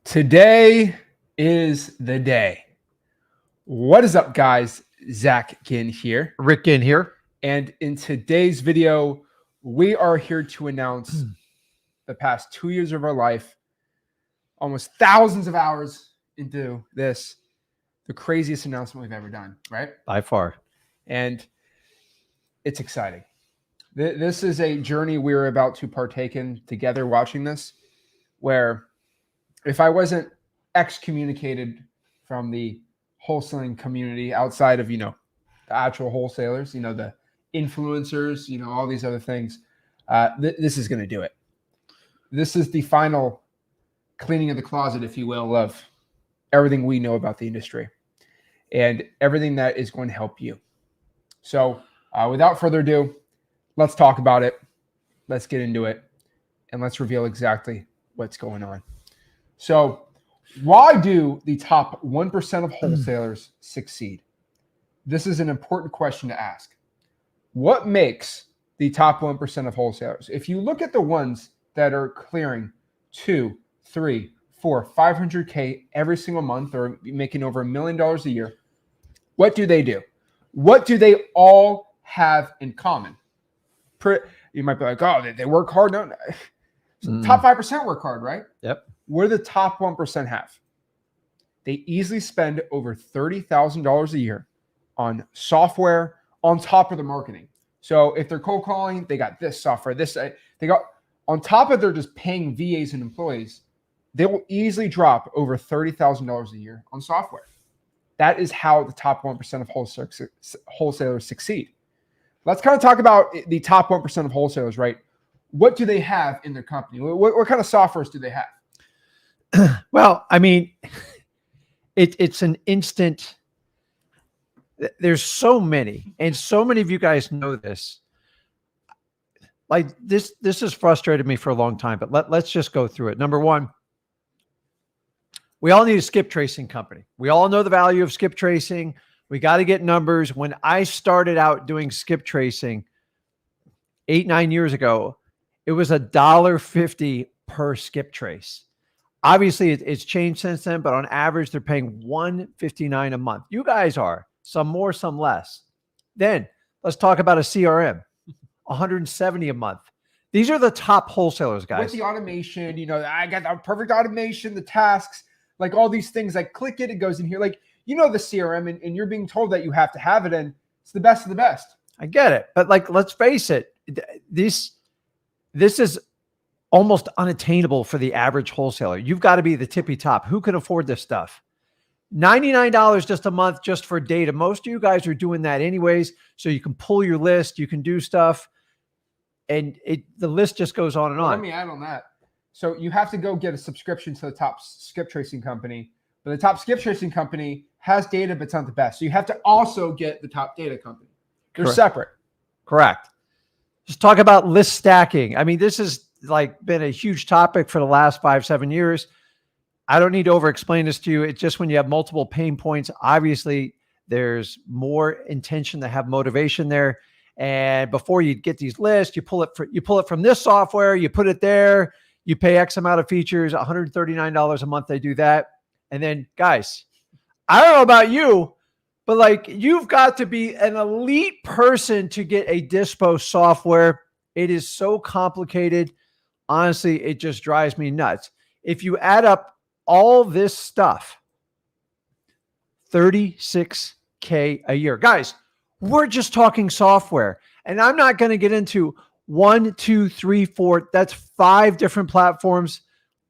Today is the day. What is up, guys? Zach Ginn here. Rick Ginn here. And in today's video, we are here to announce the past 2 years of our life, almost thousands of hours into this, the craziest announcement we've ever done, right? By far. And it's exciting. This is a journey we're about to partake in together watching this, where if I wasn't excommunicated from the wholesaling community outside of, the actual wholesalers, the influencers, all these other things, this is going to do it. This is the final cleaning of the closet, if you will, of everything we know about the industry and everything that is going to help you. So without further ado, let's talk about it. Let's get into it and let's reveal exactly what's going on. So why do the top 1% of wholesalers succeed? This is an important question to ask. What makes the top 1% of wholesalers? If you look at the ones that are clearing 2, 3, 4, 500K every single month or making over $1 million a year, what do they do? What do they all have in common? You might be like, oh, they work hard. No. Top 5% work hard, right? Yep. What do the top 1% have? They easily spend over $30,000 a year on software on top of the marketing. So if they're cold calling, they got this software, they got on top of their just paying VAs and employees, they will easily drop over $30,000 a year on software. That is how the top 1% of wholesalers succeed. Let's kind of talk about the top 1% of wholesalers, right? What do they have in their company? What kind of softwares do they have? Well, I mean, it's an instant. There's so many, and so many of you guys know this. Like this has frustrated me for a long time, but let's just go through it. Number one, we all need a skip tracing company. We all know the value of skip tracing. We got to get numbers. When I started out doing skip tracing 8-9 years ago, it was $1.50 per skip trace. Obviously, it's changed since then, but on average, they're paying $159 a month. You guys are, some more, some less. Then let's talk about a CRM, $170 a month. These are the top wholesalers, guys. With the automation, I got the perfect automation, the tasks, like all these things. Like click it, it goes in here. Like, the CRM, and you're being told that you have to have it, and it's the best of the best. I get it, but like, let's face it, this is almost unattainable for the average wholesaler. You've got to be the tippy top. Who can afford this stuff? $99 just a month just for data. Most of you guys are doing that anyways, so you can pull your list, you can do stuff, and the list just goes on and on. Let me add on that. So you have to go get a subscription to the top skip tracing company, but the top skip tracing company has data, but it's not the best. So you have to also get the top data company. They're Correct. Separate. Correct. Just talk about list stacking. I mean, this has been a huge topic for the last 5-7 years. I don't need to over-explain this to you. It's just when you have multiple pain points, obviously there's more intention to have motivation there. And before you get these lists, you pull it from this software, you put it there, you pay X amount of features, $139 a month. They do that. And then, guys, I don't know about you, but you've got to be an elite person to get a Dispo software. It is so complicated. Honestly, it just drives me nuts. If you add up all this stuff, $36K a year. Guys, we're just talking software. And I'm not going to get into 1, 2, 3, 4. That's 5 different platforms.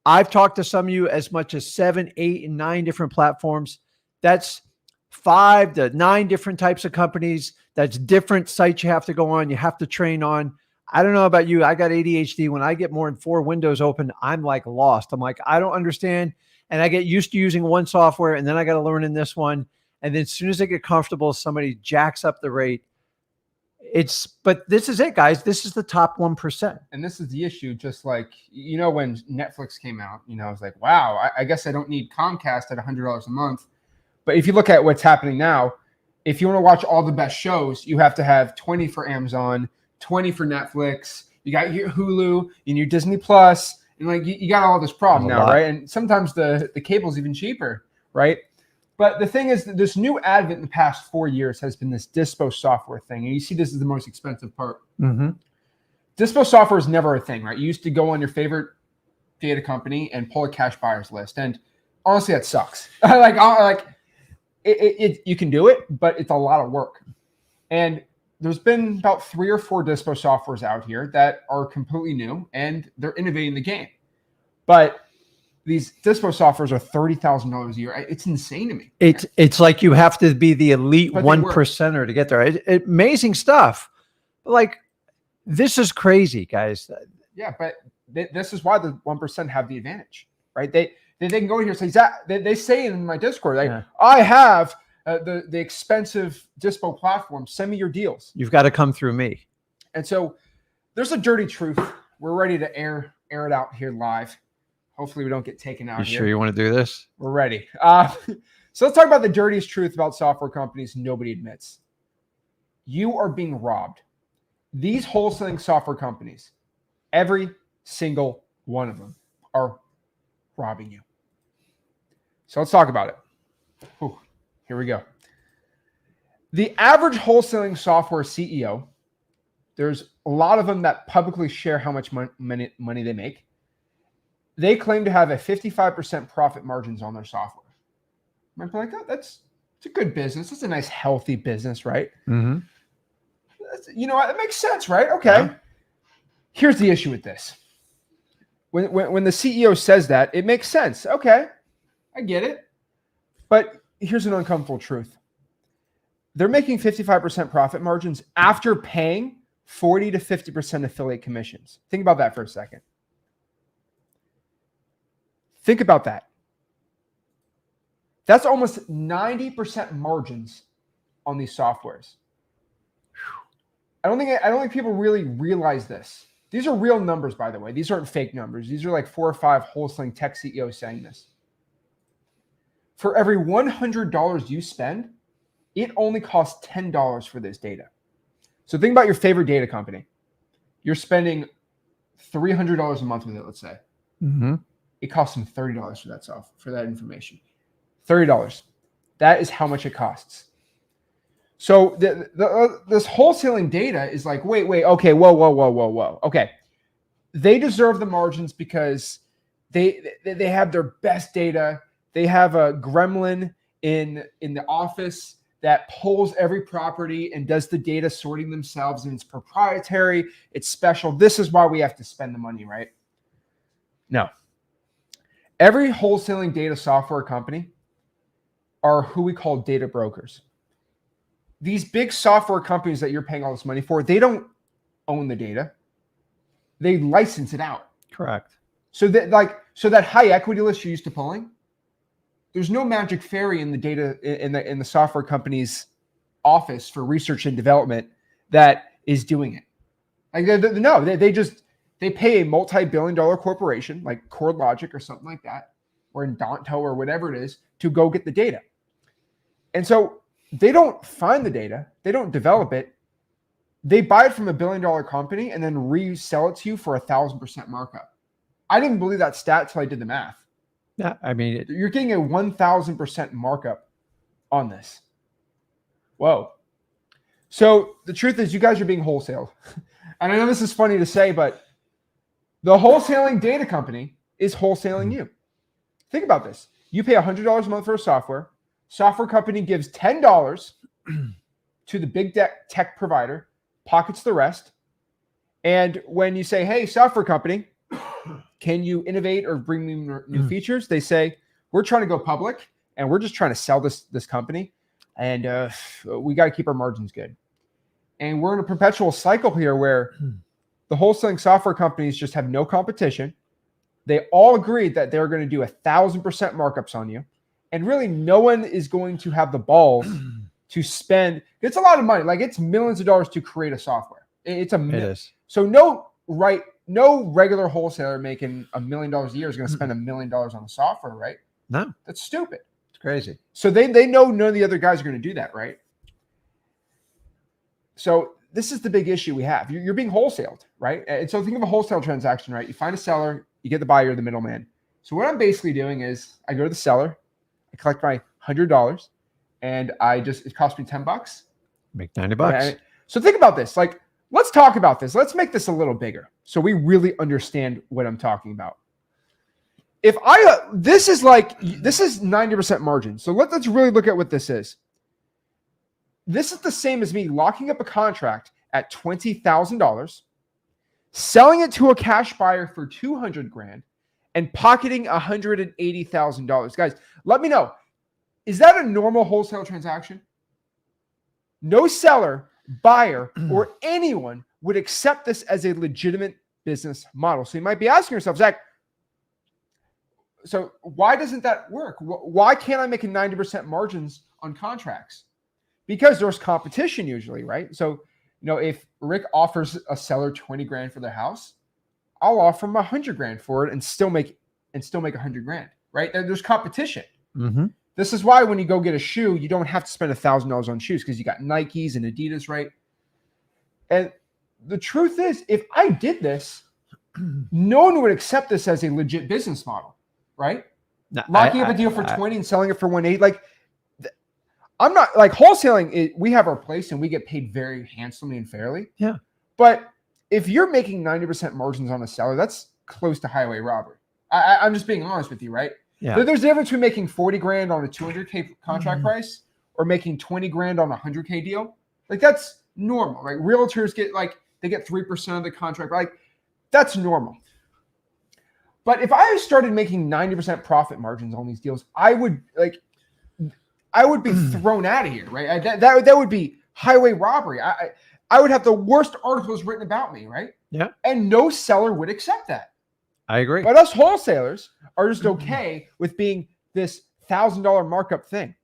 I've talked to some of you as much as 7, 8, and 9 different platforms. That's 5 to 9 different types of companies. That's different sites you have to go on. You have to train on. I don't know about you. I got ADHD. When I get more than 4 windows open, I'm lost. I'm I don't understand. And I get used to using one software, and then I got to learn in this one. And then as soon as I get comfortable, somebody jacks up the rate. But this is it, guys. This is the top 1%. And this is the issue. Just like, when Netflix came out, I was like, wow, I guess I don't need Comcast at $100 a month. But if you look at what's happening now, if you want to watch all the best shows, you have to have 20 for Amazon, 20 for Netflix. You got your Hulu and your Disney Plus, And like you got all this problem There's a now, lot. right? And sometimes the cable's even cheaper, right? But the thing is, that this new advent in the past 4 years has been this Dispo software thing. And you see this is the most expensive part. Mm-hmm. Dispo software is never a thing, right? You used to go on your favorite data company and pull a cash buyers list. And honestly, that sucks. You can do it, but it's a lot of work. And there's been about 3 or 4 Dispo softwares out here that are completely new and they're innovating the game. But these Dispo softwares are $30,000 a year. It's insane to me. It's like you have to be the elite But they work. 1%er to get there. Amazing stuff. Like, this is crazy, guys. Yeah, but this is why the 1% have the advantage, right? They can go in here and say, Zach, they say in my Discord, like, I have the expensive Dispo platform. Send me your deals. You've got to come through me. And so there's a dirty truth. We're ready to air it out here live. Hopefully we don't get taken out You here. sure you want to do this? We're ready. So let's talk about the dirtiest truth about software companies nobody admits. You are being robbed. These wholesaling software companies, every single one of them, are robbing you. So let's talk about it. Whew, here we go. The average wholesaling software CEO, there's a lot of them that publicly share how much money they make. They claim to have a 55% profit margins on their software. Might be like, oh, it's a good business. It's a nice, healthy business, right? Mm-hmm. You know what? It makes sense, right? Okay. Yeah. Here's the issue with this. When the CEO says that, it makes sense. Okay, I get it. But here's an uncomfortable truth. They're making 55% profit margins after paying 40 to 50% affiliate commissions. Think about that for a second. Think about that. That's almost 90% margins on these softwares. I don't think people really realize this. These are real numbers, by the way. These aren't fake numbers. These are like 4 or 5 wholesaling tech CEOs saying this. For every $100 you spend, it only costs $10 for this data. So think about your favorite data company. You're spending $300 a month with it, let's say. Mm-hmm. It costs them $30 for that information. $30. That is how much it costs. So this wholesaling data is like, wait, okay, whoa. Okay, they deserve the margins because they have their best data. They have a gremlin in the office that pulls every property and does the data sorting themselves, and it's proprietary. It's special. This is why we have to spend the money, right? No. Every wholesaling data software company are who we call data brokers. These big software companies that you're paying all this money for, they don't own the data. They license it out. Correct. So that high equity list you're used to pulling, there's no magic fairy in the data in the software company's office for research and development that is doing it. Like they pay a multi-billion-dollar corporation like CoreLogic or something like that, or Indonto or whatever it is, to go get the data. And so they don't find the data. They don't develop it. They buy it from a billion-dollar company and then resell it to you for 1,000% markup. I didn't believe that stat till I did the math. Yeah, I mean, you're getting a 1,000% markup on this. Whoa. So the truth is, you guys are being wholesaled. And I know this is funny to say, but the wholesaling data company is wholesaling you. Think about this. You pay $100 a month for a software. Software company gives $10 to the big tech provider, pockets the rest. And when you say, hey, software company, can you innovate or bring me new features? They say, we're trying to go public and we're just trying to sell this company. And we got to keep our margins good. And we're in a perpetual cycle here where the wholesaling software companies just have no competition. They all agreed that they're going to do 1,000% markups on you. And really, no one is going to have the balls to spend. It's a lot of money. Like, it's millions of dollars to create a software. It is. So no regular wholesaler making $1 million a year is going to spend $1 million on the software, right? No. That's stupid. It's crazy. So they know none of the other guys are going to do that, right? So this is the big issue we have. You're being wholesaled, right? And so think of a wholesale transaction, right? You find a seller, You get the buyer, the middleman. So what I'm basically doing is I go to the seller, I collect my $100, and it cost me $10. Make $90. So think about this. Like, let's talk about this. Let's make this a little bigger so we really understand what I'm talking about. This is 90% margin. So let's really look at what this is. This is the same as me locking up a contract at $20,000, selling it to a cash buyer for $200,000, and pocketing $180,000. Guys, let me know. Is that a normal wholesale transaction? No seller, buyer, or anyone would accept this as a legitimate business model. So you might be asking yourself, Zach, so why doesn't that work? Why can't I make a 90% margins on contracts? Because there's competition usually, right? So, if Rick offers a seller $20,000 for their house, I'll offer him $100,000 for it and still make $100,000, right? There's competition. Mm-hmm. This is why when you go get a shoe, you don't have to spend $1,000 on shoes because you got Nikes and Adidas, right? And the truth is, if I did this, no one would accept this as a legit business model, right? No, Locking up a deal for 20 and selling it for 180, like I'm not like wholesaling. We have our place and we get paid very handsomely and fairly. Yeah. But if you're making 90% margins on a seller, that's close to highway robbery. I'm just being honest with you, right? Yeah. There's a difference between making $40,000 on a $200K contract price or making $20,000 on a $100K deal. Like that's normal, right? Realtors get they get 3% of the contract, like that's normal. But if I started making 90% profit margins on these deals, I would be thrown out of here, right? That would be highway robbery. I would have the worst articles written about me, right? Yeah. And no seller would accept that. I agree. But us wholesalers are just okay with being this $1,000 markup thing.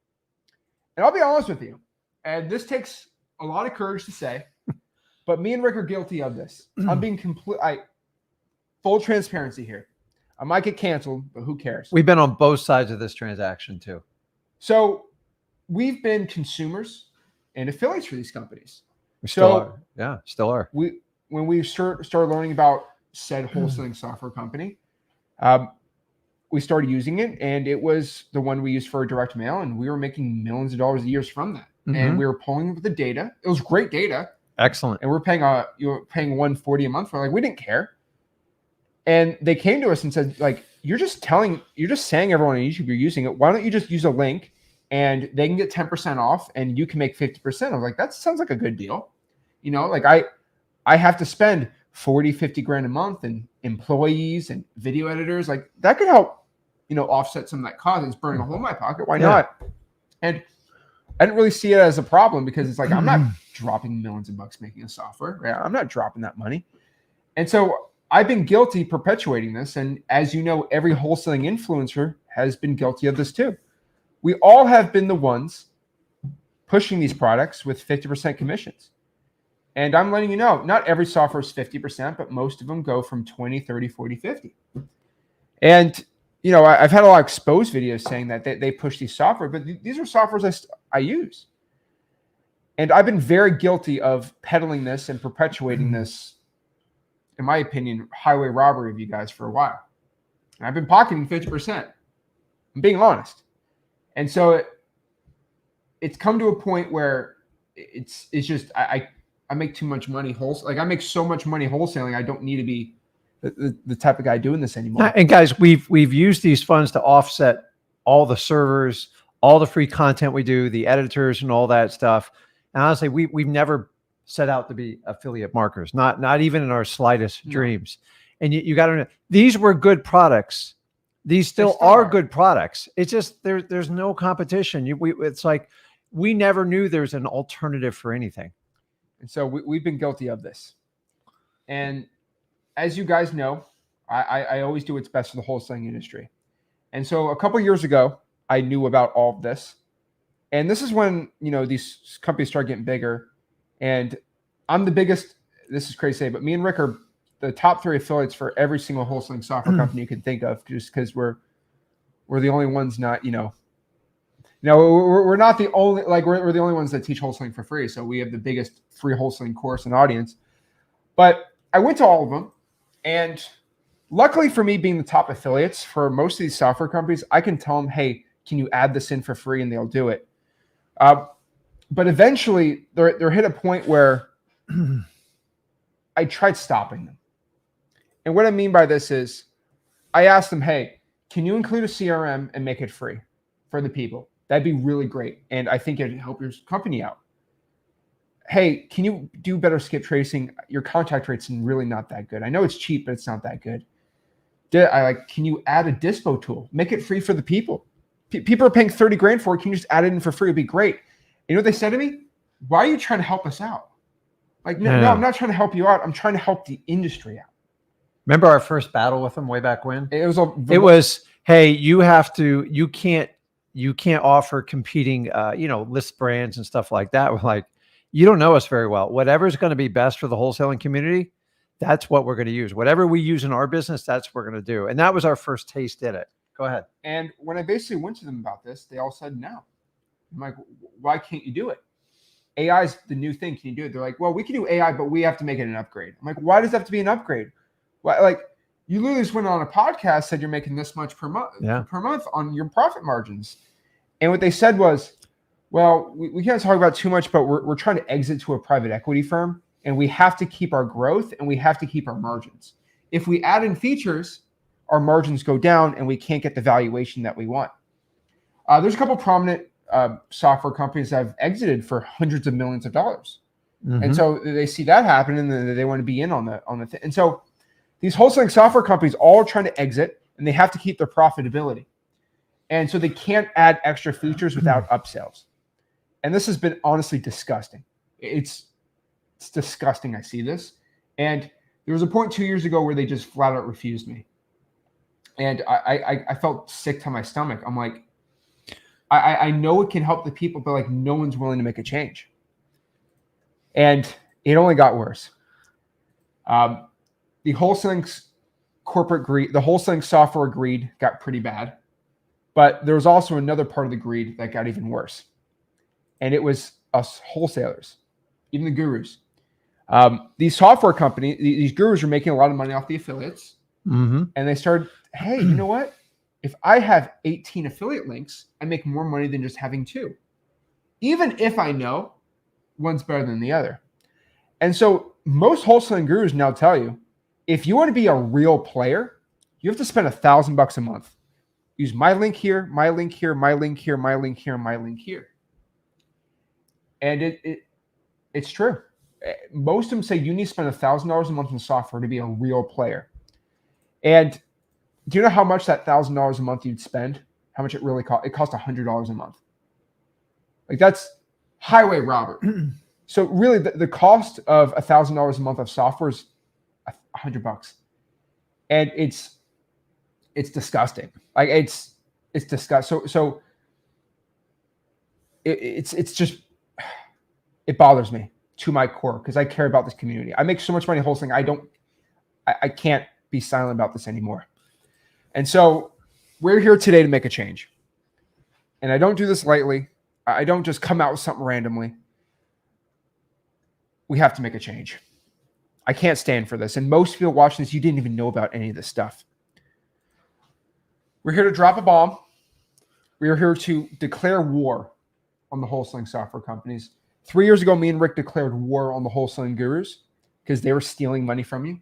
And I'll be honest with you, and this takes a lot of courage to say, but me and Rick are guilty of this. I'm being full transparency here. I might get canceled, but who cares? We've been on both sides of this transaction too. So we've been consumers and affiliates for these companies. We still are. Yeah, still are. When we started learning about said wholesaling software company, we started using it, and it was the one we used for direct mail, and we were making millions of dollars a year from that. Mm-hmm. And we were pulling up the data. It was great data. Excellent. And we're paying $140 a month for we didn't care. And they came to us and said, you're just saying everyone on YouTube you're using it. Why don't you just use a link and they can get 10% off and you can make 50%? I was like, that sounds like a good deal. I have to spend 40, 50 grand a month and employees and video editors. Like that could help, offset some of that cost. It's burning a hole in my pocket. Why not? And I didn't really see it as a problem because it's I'm not dropping millions of bucks making a software. Right? I'm not dropping that money. And so I've been guilty perpetuating this. And as you know, every wholesaling influencer has been guilty of this too. We all have been the ones pushing these products with 50% commissions. And I'm letting you know, not every software is 50%, but most of them go from 20, 30, 40, 50. And, I've had a lot of exposed videos saying that they push these software, but these are softwares I use. And I've been very guilty of peddling this and perpetuating this, in my opinion, highway robbery of you guys for a while. And I've been pocketing 50%. I'm being honest. And so it's come to a point where it's just I make too much money I make so much money wholesaling. I don't need to be the type of guy doing this anymore. And guys, we've used these funds to offset all the servers, all the free content we do, the editors and all that stuff. And honestly, we've never set out to be affiliate marketers, not even in our slightest dreams. And you got to know, these were good products. These still are good products. It's just there's no competition. It's like we never knew there's an alternative for anything. And so we've been guilty of this. And as you guys know, I always do what's best for the wholesaling industry. And so a couple of years ago, I knew about all of this. And this is when, these companies start getting bigger. And I'm the biggest, this is crazy to say, but me and Rick are the top 3 affiliates for every single wholesaling software company you can think of, just because we're the only ones not, we're not the only, we're the only ones that teach wholesaling for free. So we have the biggest free wholesaling course and audience. But I went to all of them, and luckily for me, being the top affiliates for most of these software companies, I can tell them, hey, can you add this in for free? And they'll do it. But eventually they're hit a point where I tried stopping them. And what I mean by this is I asked them, hey, can you include a CRM and make it free for the people? That'd be really great. And I think it'd help your company out. Hey, can you do better skip tracing? Your contact rate's really not that good. I know it's cheap, but it's not that good. Can you add a Dispo tool? Make it free for the people. People are paying 30 grand for it. Can you just add it in for free? It'd be great. You know what they said to me? Why are you trying to help us out? Like, no, I'm not trying to help you out. I'm trying to help the industry out. Remember our first battle with them way back when? It was, hey, you can't offer competing, list brands and stuff like that. We're like, you don't know us very well. Whatever's going to be best for the wholesaling community, that's what we're going to use. Whatever we use in our business, that's what we're going to do. And that was our first taste in it. Go ahead. And when I basically went to them about this, they all said no. I'm like, why can't you do it? AI is the new thing. Can you do it? They're like, well, we can do AI, but we have to make it an upgrade. I'm like, why does it have to be an upgrade? Why, like, you literally just went on a podcast, said you're making this much per month on your profit margins. And what they said was, well, we can't talk about too much, but we're trying to exit to a private equity firm, and we have to keep our growth and we have to keep our margins. If we add in features, our margins go down and we can't get the valuation that we want. There's a couple prominent software companies that have exited for hundreds of millions of dollars. Mm-hmm. And so they see that happen and they want to be in on the thing. And so these wholesaling software companies all are trying to exit and they have to keep their profitability. And so they can't add extra features without upsells. And this has been honestly disgusting. It's disgusting. I see this. And there was a point 2 years ago where they just flat out refused me. And I felt sick to my stomach. I'm like, I know it can help the people, but like no one's willing to make a change. And it only got worse. The wholesaling corporate greed, the wholesaling software greed got pretty bad. But there was also another part of the greed that got even worse. And it was us wholesalers, even the gurus. These software companies, these gurus were making a lot of money off the affiliates. Mm-hmm. And they started, hey, you know what? If I have 18 affiliate links, I make more money than just having 2. Even if I know one's better than the other. And so most wholesaling gurus now tell you, if you want to be a real player, you have to spend $1,000 a month. Use my link here, my link here, my link here, my link here, my link here. And it's true. Most of them say you need to spend $1,000 a month in software to be a real player. And do you know how much that $1,000 a month you'd spend? How much it really cost? It costs $100 a month. Like that's highway robbery. So really the cost of $1,000 a month of software is $100. And it's disgusting. Like it's disgusting. So it's just, it bothers me to my core because I care about this community. I make so much money wholesaling. I can't be silent about this anymore. And so we're here today to make a change. And I don't do this lightly. I don't just come out with something randomly. We have to make a change. I can't stand for this. And most people watching this, you didn't even know about any of this stuff. We're here to drop a bomb. We are here to declare war on the wholesaling software companies. 3 years ago, me and Rick declared war on the wholesaling gurus because they were stealing money from you.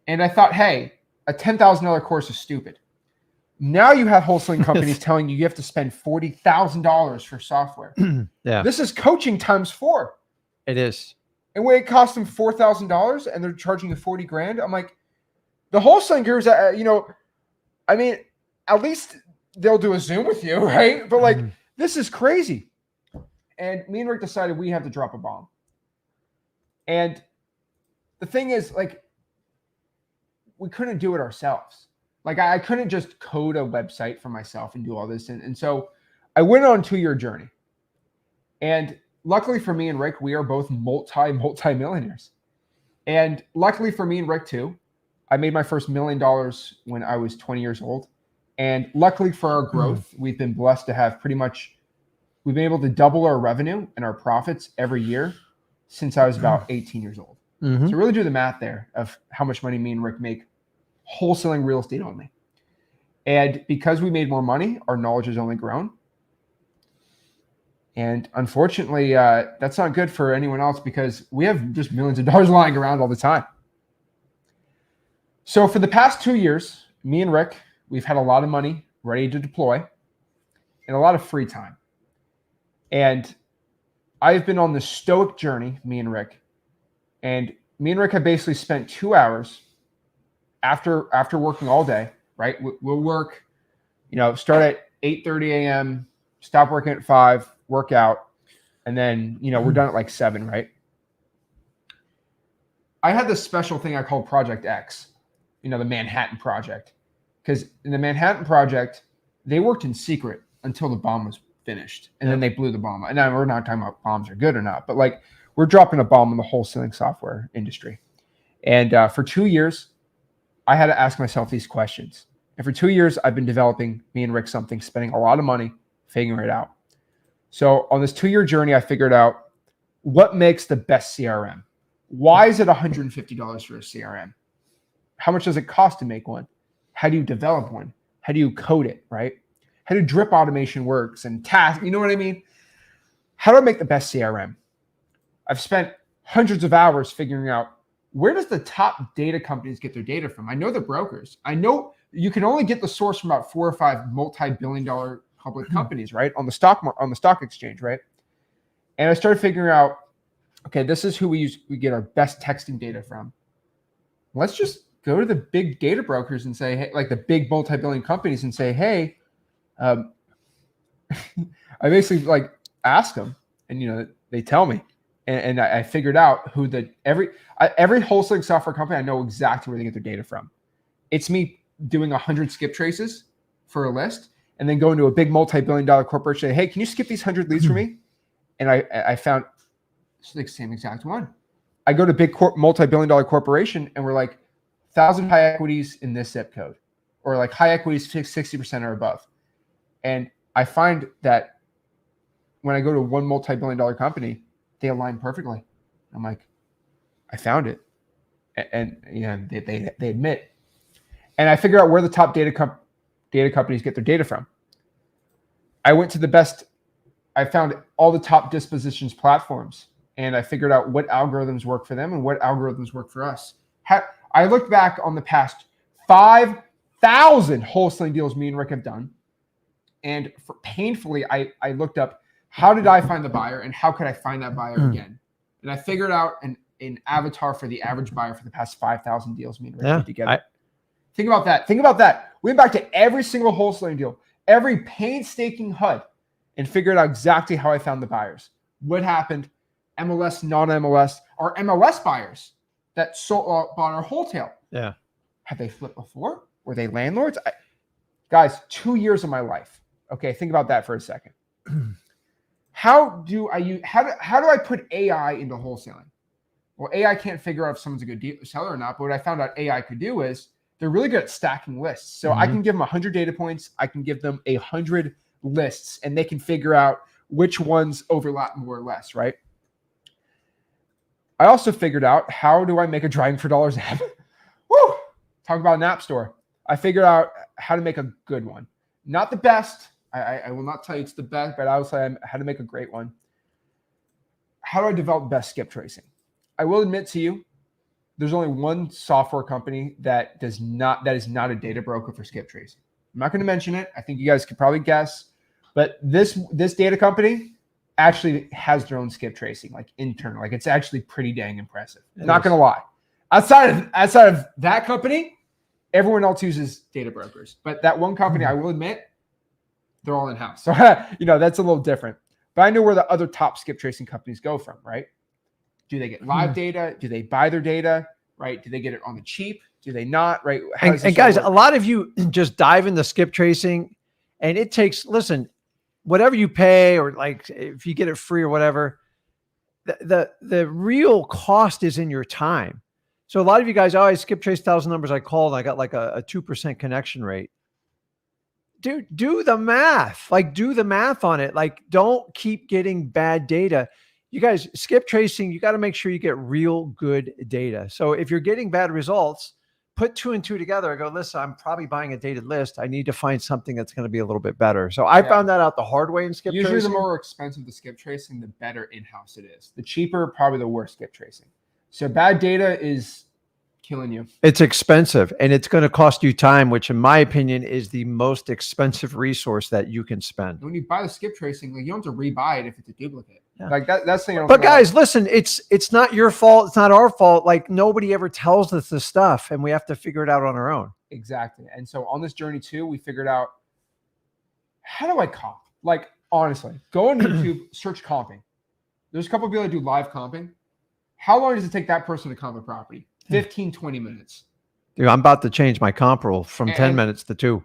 And I thought, hey, a $10,000 course is stupid. Now you have wholesaling companies telling you have to spend $40,000 for software. Yeah, this is coaching times 4. It is. And when it costs them $4,000 and they're charging you 40 grand, I'm like, the wholesaling gurus, I mean, at least they'll do a Zoom with you, right? But like, this is crazy. And me and Rick decided we have to drop a bomb. And the thing is, like, we couldn't do it ourselves. Like, I couldn't just code a website for myself and do all this. And so I went on a 2-year journey. And luckily for me and Rick, we are both multi-millionaires. And luckily for me and Rick too, I made my first $1 million when I was 20 years old. And luckily for our growth, we've been blessed to have we've been able to double our revenue and our profits every year since I was about 18 years old. Mm-hmm. So really do the math there of how much money me and Rick make wholesaling real estate only. And because we made more money, our knowledge has only grown. And unfortunately, that's not good for anyone else because we have just millions of dollars lying around all the time. So for the past 2 years, me and Rick, we've had a lot of money ready to deploy and a lot of free time. And I've been on this stoic journey, me and Rick. And me and Rick have basically spent 2 hours after working all day, right? We'll work, start at 8:30 a.m., stop working at 5, work out, and then, we're done at like 7, right? I had this special thing I called Project X, the Manhattan Project. Because in the Manhattan Project, they worked in secret until the bomb was finished. And then they blew the bomb. And now we're not talking about bombs are good or not, but like we're dropping a bomb in the wholesaling software industry. And for 2 years, I had to ask myself these questions. And for 2 years, I've been developing, me and Rick, something, spending a lot of money, figuring it out. So on this 2-year journey, I figured out what makes the best CRM. Why is it $150 for a CRM? How much does it cost to make one? How do you develop one? How do you code it, right? How do drip automation works and tasks, you know what I mean? How do I make the best CRM? I've spent hundreds of hours figuring out where does the top data companies get their data from? I know the brokers. I know you can only get the source from about 4 or 5 multi-billion-dollar public companies, right? On the stock exchange, right? And I started figuring out, okay, this is who we get our best texting data from. Let's just go to the big data brokers and say, hey, like the big multi-billion companies and say, hey, I basically like ask them and, they tell me. And I figured out who every wholesaling software company, I know exactly where they get their data from. It's me doing 100 skip traces for a list and then going to a big multi-billion-dollar corporation and say, hey, can you skip these 100 leads for me? And I found it's the same exact one. I go to big multi-billion-dollar corporation and we're like, 1,000 high equities in this zip code, or like high equities 60% or above. And I find that when I go to one multi-billion-dollar company, they align perfectly. I'm like, I found it. And they admit. And I figure out where the top data companies get their data from. I went to I found all the top dispositions platforms, and I figured out what algorithms work for them and what algorithms work for us. I looked back on the past 5,000 wholesaling deals me and Rick have done. And painfully, I looked up, how did I find the buyer and how could I find that buyer again? And I figured out an avatar for the average buyer for the past 5,000 deals me and Rick did together. Think about that. We went back to every single wholesaling deal, every painstaking HUD, and figured out exactly how I found the buyers. What happened? MLS, non-MLS, our MLS buyers that bought our wholesale. Yeah. Have they flipped before? Were they landlords? Guys, 2 years of my life. Okay, think about that for a second. How do I put AI into wholesaling? Well, AI can't figure out if someone's a good seller or not, but what I found out AI could do is they're really good at stacking lists. So I can give them 100 data points. I can give them 100 lists, and they can figure out which ones overlap more or less, right? I also figured out, how do I make a driving for dollars app? Woo! Talk about an app store. I figured out how to make a good one. Not the best. I will not tell you it's the best, but I will say how to make a great one. How do I develop best skip tracing? I will admit to you, there's only one software company that is not a data broker for skip tracing. I'm not going to mention it. I think you guys could probably guess, but this data company actually has their own skip tracing, like internal. Like it's actually pretty dang impressive. Not going to lie. Outside of that company, everyone else uses data brokers. But that one company, I will admit, they're all in-house. So, that's a little different. But I know where the other top skip tracing companies go from, right? Do they get live data? Do they buy their data, right? Do they get it on the cheap? Do they not, right? And guys, a lot of you just dive into skip tracing, and it takes, listen, whatever you pay, or like if you get it free or whatever, the real cost is in your time. So a lot of you guys, I skip trace 1,000 numbers I called, and I got like a 2% connection rate. Dude, do the math. Like, do the math on it. Like, don't keep getting bad data. You guys, skip tracing, you got to make sure you get real good data. So if you're getting bad results, put 2 and 2 together. I go, listen, I'm probably buying a dated list. I need to find something that's going to be a little bit better. So I found that out the hard way in skip Usually tracing. the more expensive the skip tracing, the better in-house it is. The cheaper, probably the worse skip tracing. So bad data is killing you. It's expensive and it's going to cost you time, which in my opinion is the most expensive resource that you can spend. When you buy the skip tracing, like, you don't have to rebuy it if it's a duplicate. Yeah. Like that's the thing. But guys, listen, it's not your fault. It's not our fault. Like, nobody ever tells us this stuff and we have to figure it out on our own. Exactly. And so on this journey too, we figured out, how do I comp? Like, honestly, go on YouTube, search comping. There's a couple of people that do live comping. How long does it take that person to comp a property? 15, 20 minutes. Dude, I'm about to change my comp rule from 10 minutes to 2.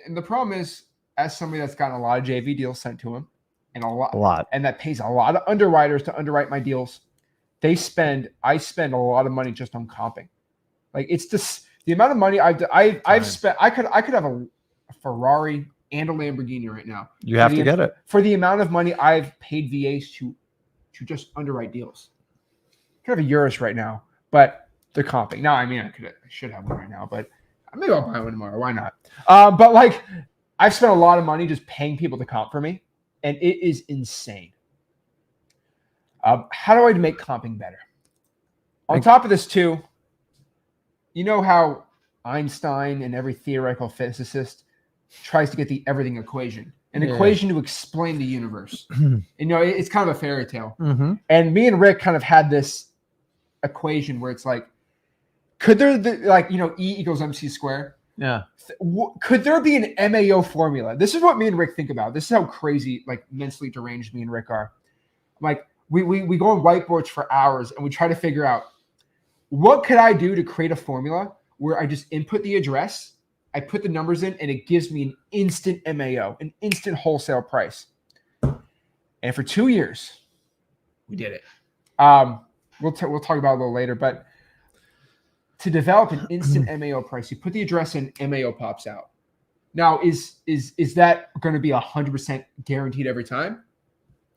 And the problem is, as somebody that's gotten a lot of JV deals sent to him, and a lot, and that pays a lot of underwriters to underwrite my deals, I spend a lot of money just on comping. Like, it's just the amount of money I've spent. I could have a Ferrari and a Lamborghini right now. You have to get it for the amount of money I've paid VAs to just underwrite deals. I could have a Urus right now, but they're comping. Now, I mean, I should have one right now, but maybe I'll buy one tomorrow. Why not? But like, I've spent a lot of money just paying people to comp for me, and it is insane. How do I make comping better? On top of this too, you know how Einstein and every theoretical physicist tries to get the everything equation, an equation to explain the universe. And, you know, it's kind of a fairy tale. Mm-hmm. And me and Rick kind of had this equation where it's like, could there, like, you know, E equals MC squared? Yeah. Could there be an MAO formula? This is what me and Rick think about. This is how crazy, like, mentally deranged me and Rick are. Like, we go on whiteboards for hours and we try to figure out, what could I do to create a formula where I just input the address, I put the numbers in, and it gives me an instant MAO, an instant wholesale price. And for 2 years, we did it. We'll talk about it a little later, but to develop an instant MAO price, you put the address in, MAO pops out. Now, is that going to be 100% guaranteed every time?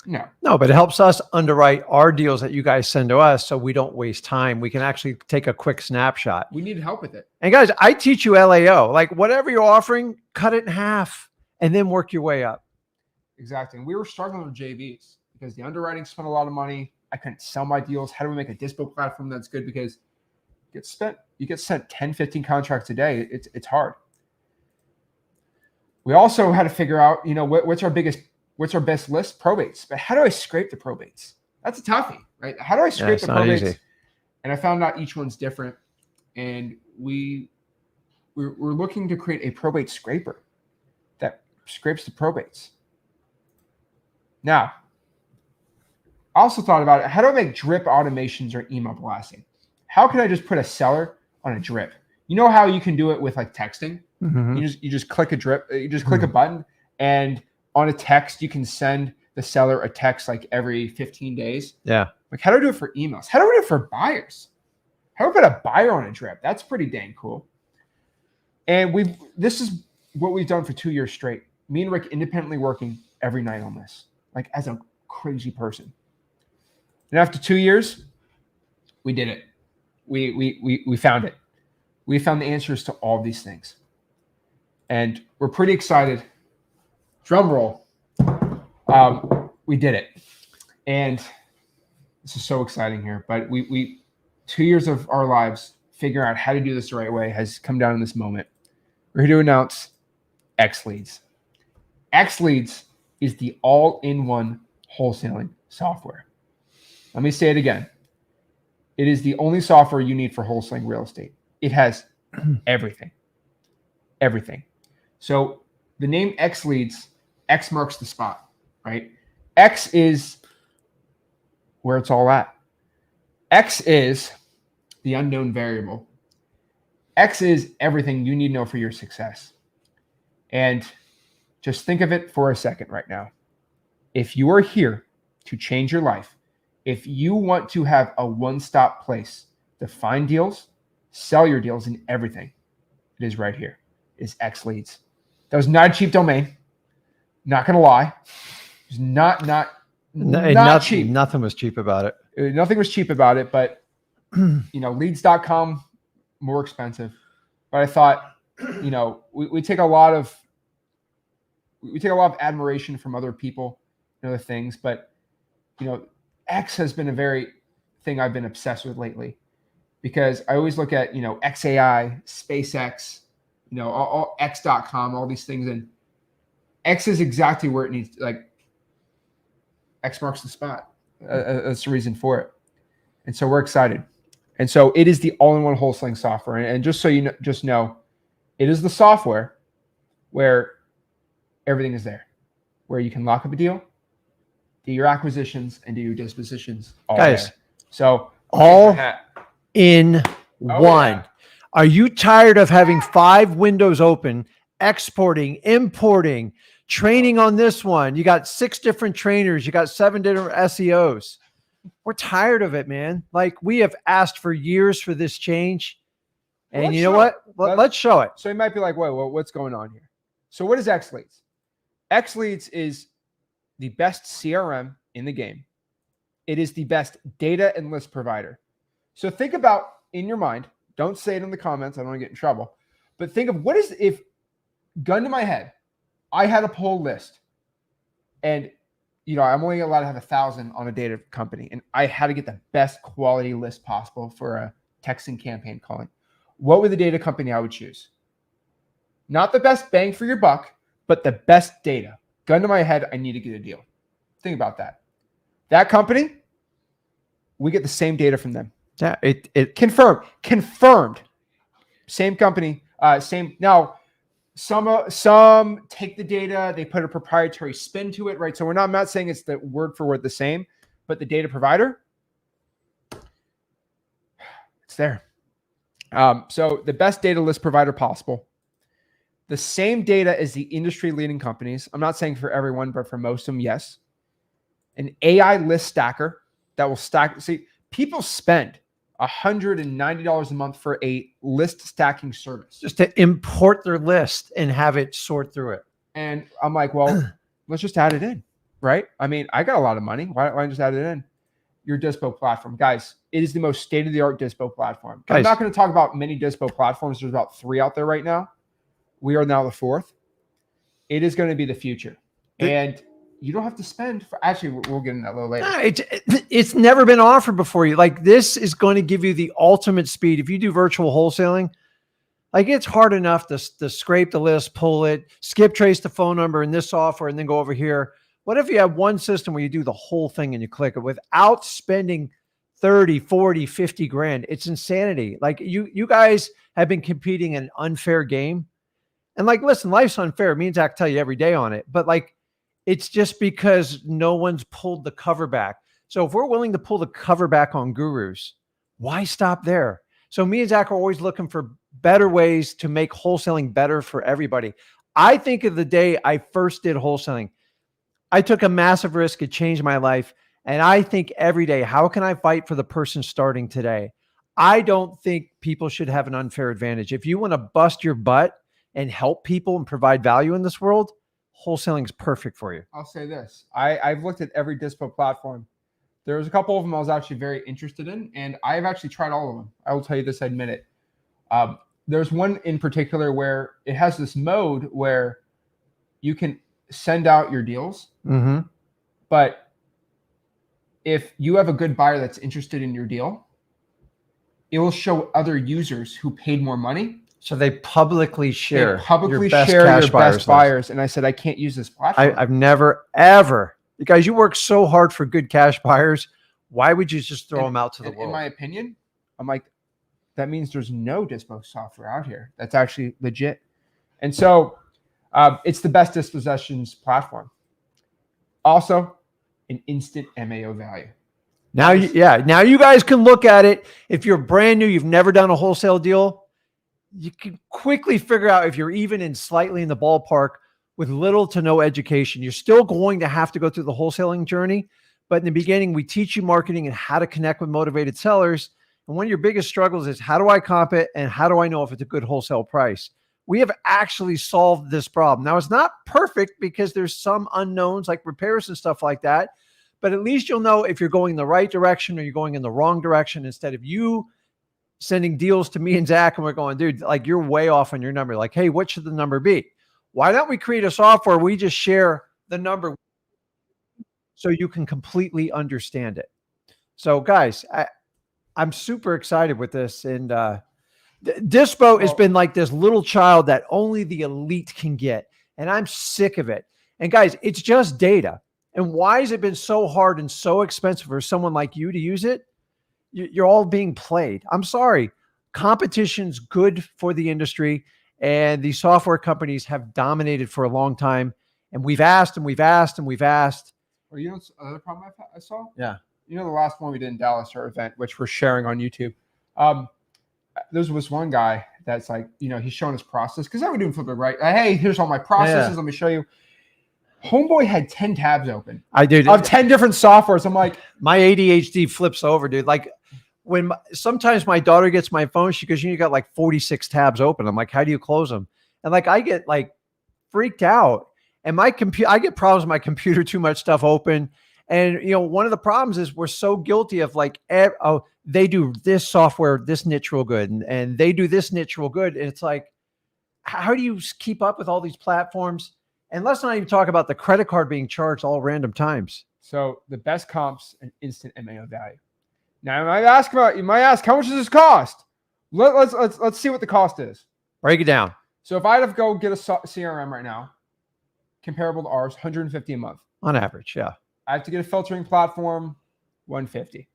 No, but it helps us underwrite our deals that you guys send to us, so we don't waste time. We can actually take a quick snapshot. We need help with it. And guys, I teach you LAO. Like, whatever you're offering, cut it in half and then work your way up. Exactly. And we were struggling with JVs because the underwriting spent a lot of money. I couldn't sell my deals. How do we make a Dispo platform that's good? Because you get sent 10, 15 contracts a day. It's hard. We also had to figure out, you know, what's our best list? Probates. But how do I scrape the probates? That's a toughie, right? How do I scrape the probates? Easy. And I found out each one's different. And we're looking to create a probate scraper that scrapes the probates. Now, I also thought about it. How do I make drip automations or email blasting? How can I just put a seller on a drip? You know how you can do it with, like, texting? Mm-hmm. You just click a drip. You just click a button, and on a text, you can send the seller a text like every 15 days. Yeah. Like, how do I do it for emails? How do I do it for buyers? How do I put a buyer on a drip? That's pretty dang cool. And this is what we've done for 2 years straight. Me and Rick independently working every night on this, like, as a crazy person. And after 2 years, we did it. We found it. We found the answers to all these things. And we're pretty excited. Drum roll. We did it. And this is so exciting here. But we 2 years of our lives figuring out how to do this the right way has come down in this moment. We're here to announce X Leads. X Leads is the all-in-one wholesaling software. Let me say it again. It is the only software you need for wholesaling real estate. It has everything. Everything. So the name X Leads, X marks the spot, right? X is where it's all at. X is the unknown variable. X is everything you need to know for your success. And just think of it for a second right now. If you are here to change your life, if you want to have a one-stop place to find deals, sell your deals, and everything, it is right here. It is X Leads. That was not a cheap domain. Not going to lie. It was not cheap. Nothing was cheap about it. Nothing was cheap about it, but you know, leads.com more expensive. But I thought, we take a lot of admiration from other people and other things, but X has been a very thing I've been obsessed with lately, because I always look at XAI, SpaceX, all X.com, all these things, and X is exactly where it needs. Like, X marks the spot. That's the reason for it, and so we're excited. And so it is the all-in-one wholesaling software, and just so you know, it is the software where everything is there, where you can lock up a deal, do your acquisitions, and do your dispositions all Guys, there. So all in one. Yeah. Are you tired of having 5 windows open, exporting, importing, training on this one? You got 6 different trainers. You got 7 different SEOs. We're tired of it, man. Like, we have asked for years for this change. And Well, you know what? Let's show it. So you might be like, wait, well, what's going on here? So what is X Leads? X Leads is the best CRM in the game. It is the best data and list provider. So think about, in your mind, don't say it in the comments, I don't want to get in trouble, but think of what is, if, gun to my head, I had a poll list, and I'm only allowed to have 1,000 on a data company, and I had to get the best quality list possible for a texting campaign calling. What would the data company I would choose? Not the best bang for your buck, but the best data. Gun to my head, I need to get a deal. Think about that. That company, we get the same data from them. Yeah, it confirmed. Same company, same. Now, some take the data, they put a proprietary spin to it, right? So I'm not saying it's the word for word the same, but the data provider, it's there. So the best data list provider possible. The same data as the industry leading companies. I'm not saying for everyone, but for most of them, yes. An AI list stacker that will stack. See, people spend $190 a month for a list stacking service, just to import their list and have it sort through it. And I'm like, well, let's just add it in, right? I mean, I got a lot of money. Why don't I just add it in? Your Dispo platform, guys. It is the most state-of-the-art Dispo platform. Guys, I'm not going to talk about many Dispo platforms. There's about 3 out there right now. We are now the 4th. It is going to be the future, and you don't have to spend for. Actually, we'll get into that a little later. No, it's never been offered before you. Like, this is going to give you the ultimate speed. If you do virtual wholesaling, like, it's hard enough to scrape the list, pull it, skip trace the phone number in this software, and then go over here. What if you have one system where you do the whole thing and you click it without spending 30, 40, 50 grand? It's insanity. Like, you guys have been competing in an unfair game. And, like, listen, life's unfair. Me and Zach tell you every day on it. But, like, it's just because no one's pulled the cover back. So if we're willing to pull the cover back on gurus, why stop there? So me and Zach are always looking for better ways to make wholesaling better for everybody. I think of the day I first did wholesaling. I took a massive risk. It changed my life. And I think every day, how can I fight for the person starting today? I don't think people should have an unfair advantage. If you want to bust your butt and help people and provide value in this world, wholesaling is perfect for you. I'll say this. I've looked at every Dispo platform. There was a couple of them I was actually very interested in, and I've actually tried all of them. I will tell you this, I admit it. There's one in particular where it has this mode where you can send out your deals, but if you have a good buyer that's interested in your deal, it will show other users who paid more money. So they publicly share your best buyers. And I said, I can't use this platform. I've never, ever. You guys, you work so hard for good cash buyers. Why would you just throw them out to the world? In my opinion, I'm like, that means there's no Dispo software out here that's actually legit. And so it's the best dispossessions platform. Also, an instant MAO value. Now, now you guys can look at it. If you're brand new, you've never done a wholesale deal, you can quickly figure out if you're even in slightly in the ballpark with little to no education. You're still going to have to go through the wholesaling journey. But in the beginning, we teach you marketing and how to connect with motivated sellers. And one of your biggest struggles is, how do I comp it? And how do I know if it's a good wholesale price? We have actually solved this problem. Now, it's not perfect because there's some unknowns like repairs and stuff like that. But at least you'll know if you're going in the right direction or you're going in the wrong direction, instead of you sending deals to me and Zach, and we're going, dude, like you're way off on your number. Like, hey, what should the number be? Why don't we create a software we just share the number so you can completely understand it? So guys, I'm super excited with this. And Dispo has been like this little child that only the elite can get. And I'm sick of it. And guys, it's just data. And why has it been so hard and so expensive for someone like you to use it? You're all being played. I'm sorry. Competition's good for the industry. And these software companies have dominated for a long time. And we've asked and we've asked and we've asked. Or you know, another problem I saw? Yeah. You know, the last one we did in Dallas, our event, which we're sharing on YouTube. There was one guy that's like, you know, he's showing his process because I would do flipping right. Hey, here's all my processes. Yeah. Let me show you. Homeboy had 10 tabs open. I did. Of 10 different softwares. I'm like, my ADHD flips over, dude. Like when sometimes my daughter gets my phone, she goes, you got like 46 tabs open. I'm like, how do you close them? And like, I get like freaked out. And my computer, I get problems with my computer, too much stuff open. And, you know, one of the problems is we're so guilty of like, oh, they do this software, this niche real good. And they do this niche real good. And it's like, how do you keep up with all these platforms? And let's not even talk about the credit card being charged all random times. So the best comps and instant MAO value. Now you might ask, how much does this cost? Let's see what the cost is. Break it down. So if I had to go get a CRM right now, comparable to ours, $150 a month. On average, yeah. I have to get a filtering platform, $150.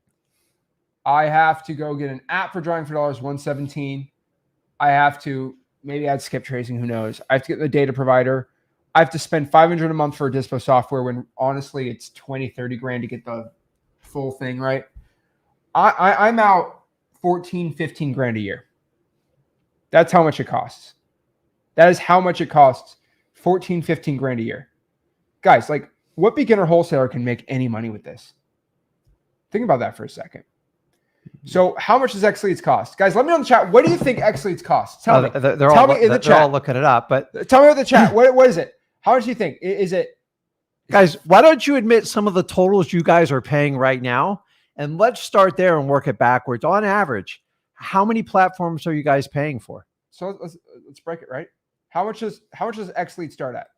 I have to go get an app for drawing for dollars, $117. I have to maybe add skip tracing, who knows? I have to get the data provider. I have to spend $500 a month for a Dispo software when honestly it's 20, 30 grand to get the full thing, right? I'm out 14, 15 grand a year. That's how much it costs. That is how much it costs. 14, 15 grand a year. Guys, like what beginner wholesaler can make any money with this? Think about that for a second. So how much does X Leads cost? Guys, let me know in the chat. What do you think X Leads costs? Tell me. They're all in the chat. They're all looking it up, but tell me what the chat. What is it? How much do you think? Is it? Guys, why don't you admit some of the totals you guys are paying right now? And let's start there and work it backwards. On average, how many platforms are you guys paying for? So let's break it, right? How much does X Lead start at?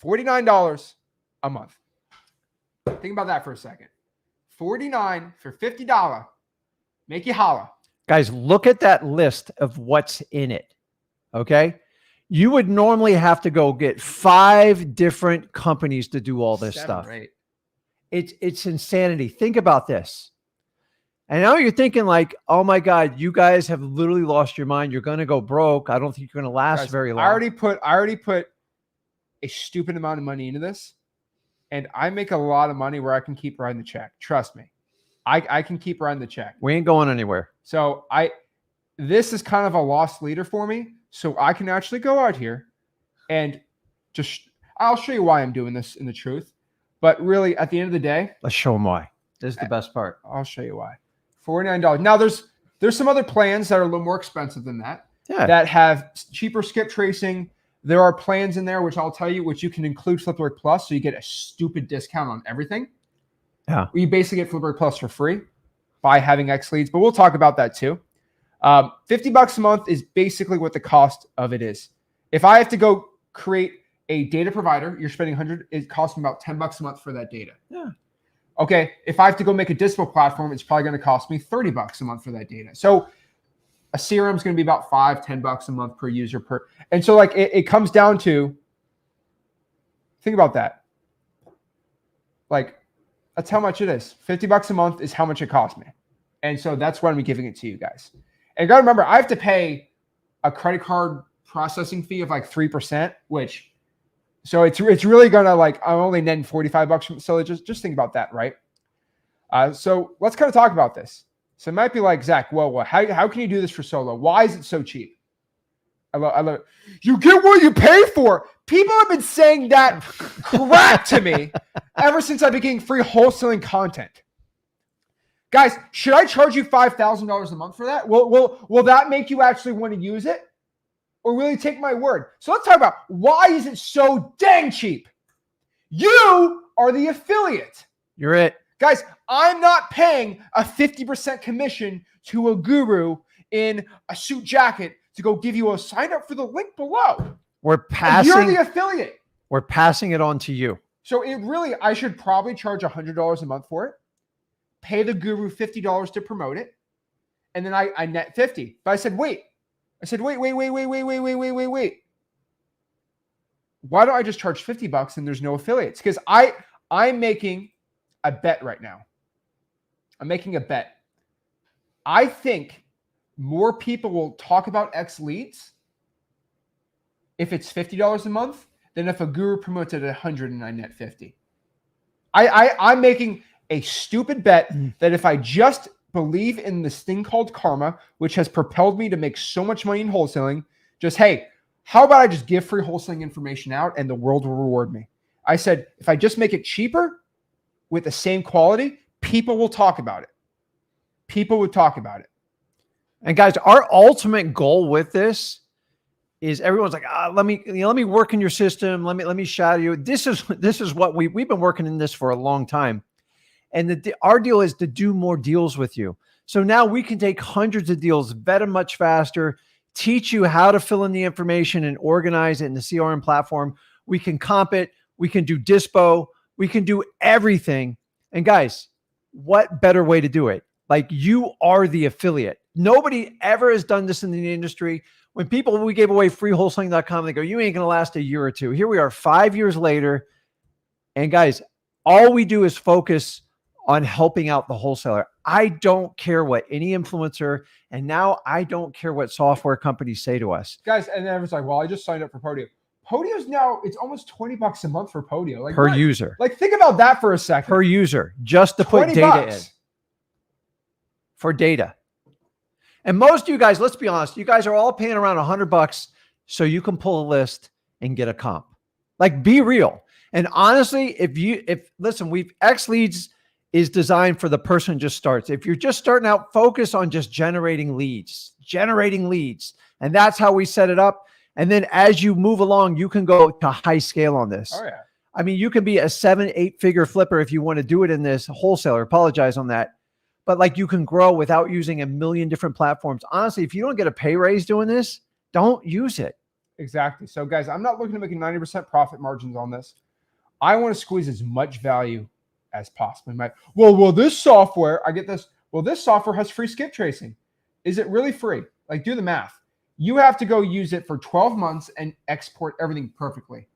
$49 a month. Think about that for a second. $49 for $50. Make you holla. Guys, look at that list of what's in it. Okay. You would normally have to go get 5 different companies to do all this 7 stuff. or 8. It's insanity. Think about this. And now you're thinking like, oh my God, you guys have literally lost your mind. You're going to go broke. I don't think you're going to last very long. I already put a stupid amount of money into this, and I make a lot of money where I can keep writing the check. Trust me. I can keep writing the check. We ain't going anywhere. So this is kind of a lost leader for me. So I can actually go out here and I'll show you why I'm doing this in the truth. But really, at the end of the day, let's show them why. This is the best part. I'll show you why. $49. Now there's some other plans that are a little more expensive than that. Yeah. That have cheaper skip tracing. There are plans in there, which I'll tell you, which you can include Flipboard Plus, so you get a stupid discount on everything. Yeah. You basically get Flipboard Plus for free by having X Leads, but we'll talk about that too. $50 a month is basically what the cost of it is. If I have to go create a data provider, you're spending $100. It costs me about $10 a month for that data. Yeah. Okay. If I have to go make a Dispo platform, it's probably going to cost me $30 a month for that data. So a CRM is going to be about $5, $10 a month per user per. And so like it comes down to, think about that. Like that's how much it is. $50 a month is how much it costs me. And so that's why I'm giving it to you guys. And you got to remember, I have to pay a credit card processing fee of like 3%, which, so it's really going to like, I'm only netting $45. So just think about that, right? So let's kind of talk about this. So it might be like, Zach, well, how can you do this for so low? Why is it so cheap? I love it. You get what you pay for. People have been saying that crap to me ever since I began free wholesaling content. Guys, should I charge you $5,000 a month for that? Will that make you actually want to use it? Or will you take my word? So let's talk about why is it so dang cheap? You are the affiliate. You're it. Guys, I'm not paying a 50% commission to a guru in a suit jacket to go give you a sign up for the link below. We're And passing. you're the affiliate. We're passing it on to you. So I should probably charge $100 a month for it, pay the guru $50 to promote it, and then I net 50. But I said, wait. Why don't I just charge $50 and there's no affiliates? Because I'm making a bet right now. I'm making a bet. I think more people will talk about X leads if it's $50 a month than if a guru promotes it at $100 and I net 50. I'm making a stupid bet that if I just believe in this thing called karma, which has propelled me to make so much money in wholesaling, hey, how about I just give free wholesaling information out and the world will reward me? I said, if I just make it cheaper with the same quality, people will talk about it. People would talk about it. And guys, our ultimate goal with this is everyone's like, let me work in your system. Let me shadow you. This is what we've been working in this for a long time. And our deal is to do more deals with you. So now we can take hundreds of deals, vet them much faster, teach you how to fill in the information and organize it in the CRM platform. We can comp it. We can do Dispo. We can do everything. And guys, what better way to do it? Like, you are the affiliate. Nobody ever has done this in the industry. When we gave away freewholesaling.com, they go, you ain't going to last a year or two. Here we are 5 years later. And guys, all we do is focus on helping out the wholesaler. I don't care what any influencer, and now I don't care what software companies say to us. Guys, and then everyone's like, well, I just signed up for Podio. Podio's now, it's almost $20 a month for Podio. Like, per user. Like, think about that for a second. Per user, just to put data in. For data. And most of you guys, let's be honest, you guys are all paying around $100 so you can pull a list and get a comp. Like, be real. And honestly, listen, X Leads is designed for the person who just starts. If you're just starting out, focus on just generating leads. And that's how we set it up. And then as you move along, you can go to high scale on this. Oh, yeah. I mean, you can be a 7-8 figure flipper if you want to do it in this wholesaler. Apologize on that. But like, you can grow without using a million different platforms. Honestly, if you don't get a pay raise doing this, don't use it. Exactly. So guys, I'm not looking to make a 90% profit margins on this. I want to squeeze as much value as possible. Well, this software, I get this. Well, this software has free skip tracing. Is it really free? Like, do the math. You have to go use it for 12 months and export everything perfectly.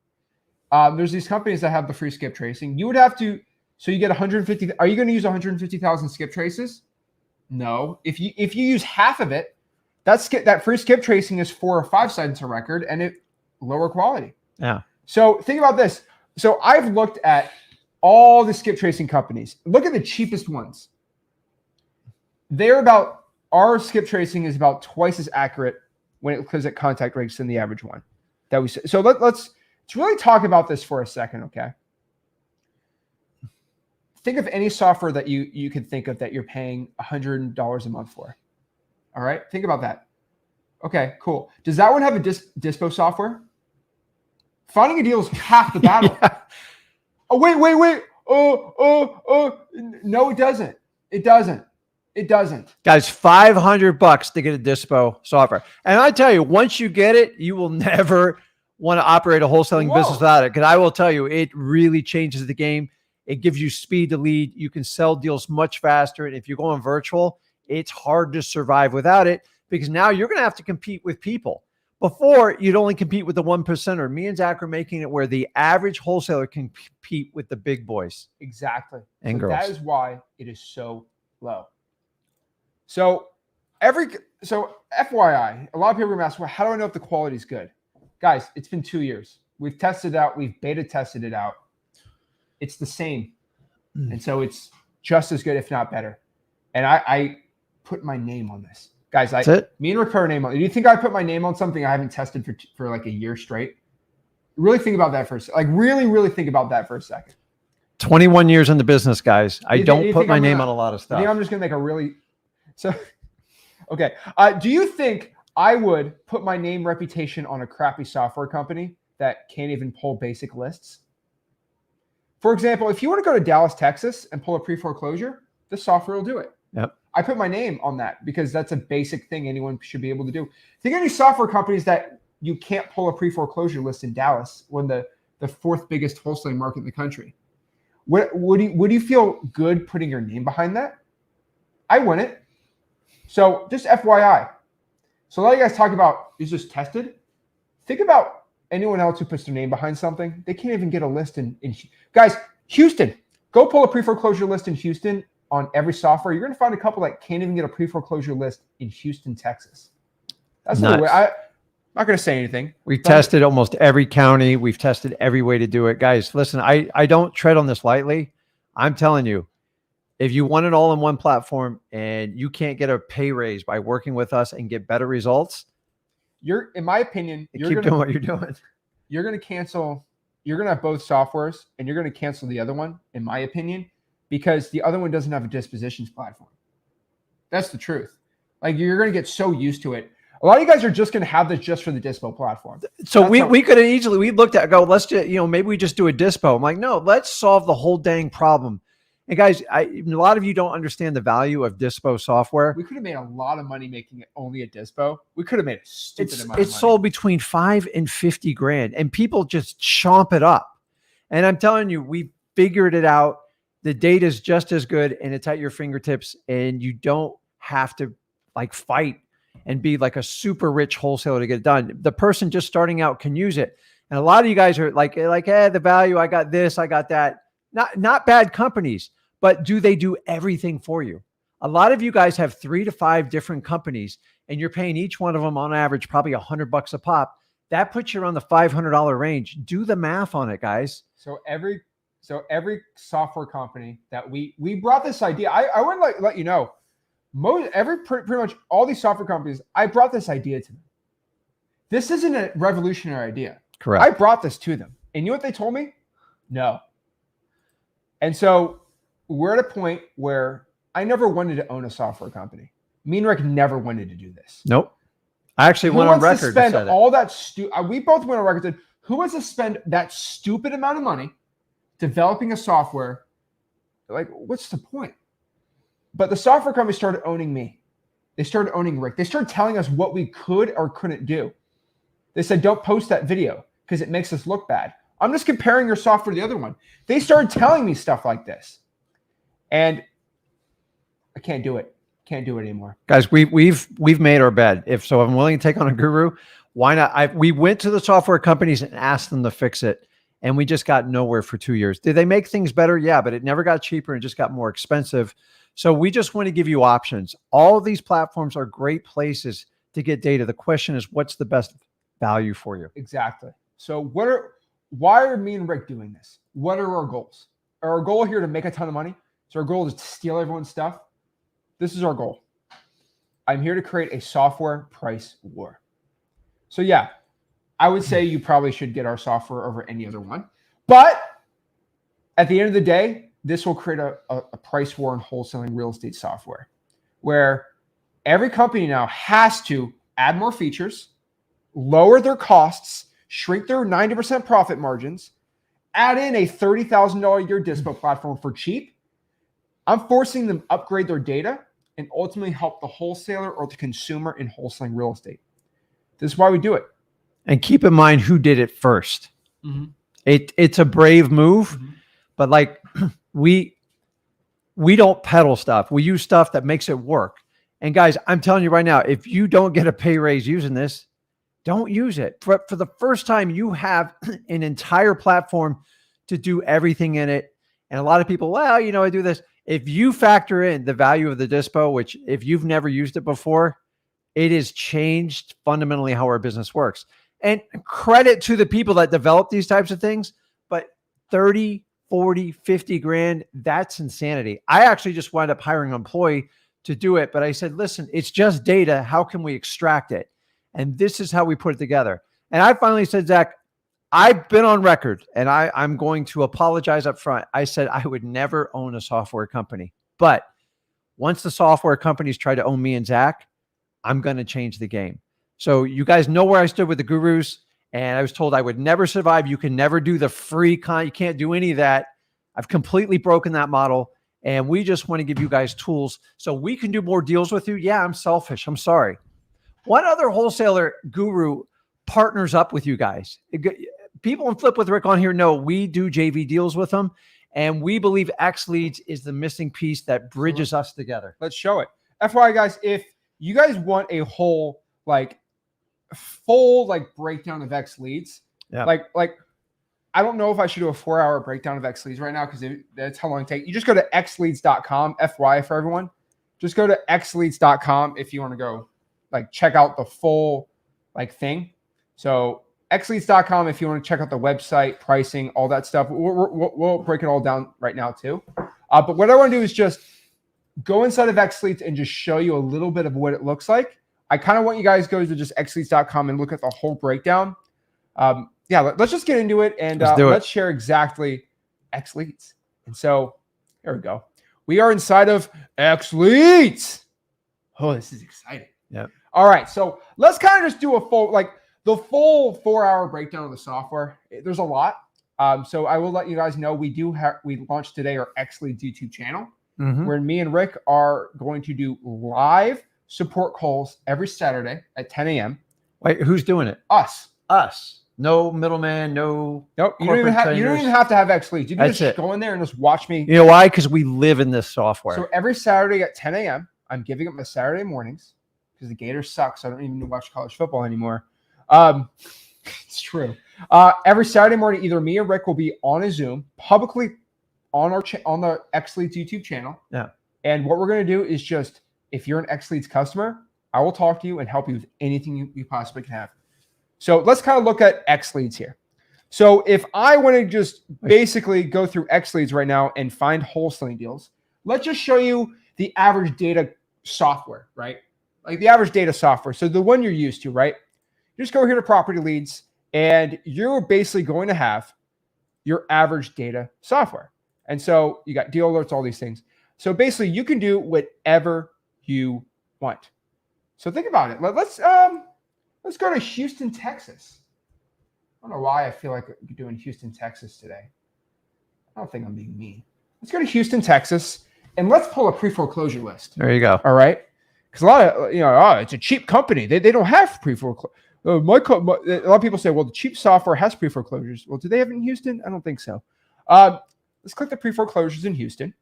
There's these companies that have the free skip tracing. You would have to, so you get 150. Are you going to use 150,000 skip traces? No. If you use half of it, that free skip tracing is 4 or 5 cents a record, and it lower quality. Yeah. So think about this. So I've looked at all the skip tracing companies. Look at the cheapest ones. Our skip tracing is about twice as accurate when it looks at contact rates than the average one that we. So let's really talk about this for a second, okay? Think of any software that you could think of that you're paying $100 a month for. All right, think about that. Okay, cool. Does that one have a Dispo software? Finding a deal is half the battle. Yeah. Oh, wait. No, it doesn't. It doesn't. Guys, $500 to get a Dispo software. And I tell you, once you get it, you will never want to operate a wholesaling business without it. Because I will tell you, it really changes the game. It gives you speed to lead. You can sell deals much faster. And if you're going virtual, it's hard to survive without it, because now you're going to have to compete with people. Before, you'd only compete with the 1%er. Me and Zach are making it where the average wholesaler can compete with the big boys. Exactly. And girls. That is why it is so low. So FYI, a lot of people are going to ask, well, how do I know if the quality is good? Guys, it's been 2 years. We've tested it out. We've beta tested it out. It's the same. And so it's just as good, if not better. And I put my name on this. Guys, me and Rick put our name on. Do you think I put my name on something I haven't tested for like a year straight? Really think about that for a second. Like, really think about that for a second. 21 years in the business, guys. I don't put my name on a lot of stuff. I think I'm just going to make a really... So, okay. Do you think I would put my name reputation on a crappy software company that can't even pull basic lists? For example, if you want to go to Dallas, Texas and pull a pre-foreclosure, this software will do it. Yep. I put my name on that because that's a basic thing anyone should be able to do. Think of any software companies that you can't pull a pre-foreclosure list in Dallas, when the fourth biggest wholesaling market in the country. Would you feel good putting your name behind that? I wouldn't. So just FYI. So a lot of you guys talk about, is this tested? Think about anyone else who puts their name behind something. They can't even get a list in guys, Houston. Go pull a pre-foreclosure list in Houston on every software. You're going to find a couple that can't even get a pre-foreclosure list in Houston, Texas. That's the way. I'm not going to say anything. We've tested almost every county. We've tested every way to do it. Guys, listen, I don't tread on this lightly. I'm telling you, if you want it all in one platform and you can't get a pay raise by working with us and get better results, in my opinion, keep doing what you're doing. You're going to have both softwares and you're going to cancel the other one, in my opinion, because the other one doesn't have a dispositions platform. That's the truth. Like, you're going to get so used to it. A lot of you guys are just going to have this just for the Dispo platform. So we could have easily, we looked at, let's just, maybe we just do a Dispo. I'm like, no, let's solve the whole dang problem. And guys, a lot of you don't understand the value of Dispo software. We could have made a lot of money making it only a Dispo. We could have made a stupid amount of money. It's sold between $5 and $50 grand, and people just chomp it up. And I'm telling you, we figured it out. The data is just as good, and it's at your fingertips, and you don't have to fight and be like a super rich wholesaler to get it done. The person just starting out can use it. And a lot of you guys are like, the value, I got this, I got that. Not bad companies, but do they do everything for you? A lot of you guys have 3 to 5 different companies, and you're paying each one of them on average probably $100 a pop. That puts you around the $500 range. Do the math on it, guys. So every software company that we brought this idea, I would let you know, pretty much all these software companies, I brought this idea to them. This isn't a revolutionary idea. Correct. I brought this to them. And you know what they told me? No. And so we're at a point where I never wanted to own a software company. Me and Rick never wanted to do this. Nope. I actually went on record to spend all that we both went on record and said, who wants to spend that stupid amount of money developing a software? Like, what's the point? But the software company started owning me. They started owning Rick. They started telling us what we could or couldn't do. They said, don't post that video because it makes us look bad. I'm just comparing your software to the other one. They started telling me stuff like this. And I can't do it. Can't do it anymore. Guys, we've made our bed. If I'm willing to take on a guru, why not? We went to the software companies and asked them to fix it, and we just got nowhere for 2 years. Did they make things better? Yeah, but it never got cheaper and just got more expensive. So we just want to give you options. All of these platforms are great places to get data. The question is, what's the best value for you? Exactly. So why are me and Rick doing this? What are our goals? Are our goal here to make a ton of money? So our goal is to steal everyone's stuff? This is our goal. I'm here to create a software price war. So yeah, I would say you probably should get our software over any other one. But at the end of the day, this will create a price war in wholesaling real estate software, where every company now has to add more features, lower their costs, shrink their 90% profit margins, add in a $30,000 a year Dispo platform for cheap. I'm forcing them to upgrade their data and ultimately help the wholesaler or the consumer in wholesaling real estate. This is why we do it. And keep in mind who did it first. Mm-hmm. It's a brave move, mm-hmm. But we don't peddle stuff. We use stuff that makes it work. And guys, I'm telling you right now, if you don't get a pay raise using this, don't use it. For the first time, you have an entire platform to do everything in it. And a lot of people, I do this. If you factor in the value of the Dispo, which if you've never used it before, it has changed fundamentally how our business works. And credit to the people that develop these types of things, but 30, 40, 50 grand, that's insanity. I actually just wound up hiring an employee to do it, but I said, listen, it's just data. How can we extract it? And this is how we put it together. And I finally said, Zach, I've been on record and I'm going to apologize up front. I said I would never own a software company, but once the software companies try to own me and Zach, I'm going to change the game. So you guys know where I stood with the gurus, and I was told I would never survive. You can never do the free you can't do any of that. I've completely broken that model, And we just want to give you guys tools so we can do more deals with you. Yeah, I'm selfish. I'm sorry. What other wholesaler guru partners up with you guys? People in Flip with Rick on here know we do JV deals with them. And we believe X Leads is the missing piece that bridges us together. Let's show it. FYI, guys, if you guys want a whole, like, full, like, breakdown of X Leads, like, I don't know if I should do a 4-hour breakdown of X Leads right now because that's how long it takes. You just go to xleads.com, FYI for everyone. Just go to xleads.com if you want to go, like, check out the full, like, thing. So xleads.com if you want to check out the website, pricing, all that stuff. We'll break it all down right now too. But what I want to do is just go inside of XLeads and just show you a little bit of what it looks like. I kind of want you guys to go to just xleads.com and look at the whole breakdown. Yeah, let's just get into it and let's share exactly XLeads. And so here we go. We are inside of XLeads. Oh, this is exciting. Yeah. All right. So let's kind of just do a full, like, the full 4-hour breakdown of the software. There's a lot. So I will let you guys know we launched today our XLeads YouTube channel, where me and Rick are going to do live support calls every Saturday at 10 a.m. Wait, who's doing it? Us. No middleman, no. Nope. You don't even have to have XLeads. You can just go in there and just watch me. You know why? Because we live in this software. So every Saturday at 10 a.m., I'm giving up my Saturday mornings because the Gators suck. So I don't even watch college football anymore. It's true. Every Saturday morning, either me or Rick will be on a Zoom publicly on on the XLeads YouTube channel. Yeah. And what we're going to do is just, if you're an XLeads customer, I will talk to you and help you with anything you possibly can have. So let's kind of look at XLeads here. So if I want to just basically go through XLeads right now and find wholesaling deals, let's just show you the average data software, right? Like the average data software. So the one you're used to, right? You just go here to property leads and you're basically going to have your average data software. And so you got deal alerts, all these things. So basically you can do whatever you want. So think about it. Let's go to Houston, Texas. I don't know why I feel like we're doing Houston, Texas today. I don't think I'm being mean. Let's go to Houston, Texas, and let's pull a pre-foreclosure list. There you go. All right. Because a lot of, it's a cheap company. They don't have pre-foreclosure. A lot of people say, well, the cheap software has pre-foreclosures. Well, do they have it in Houston? I don't think so. Let's click the pre-foreclosures in Houston.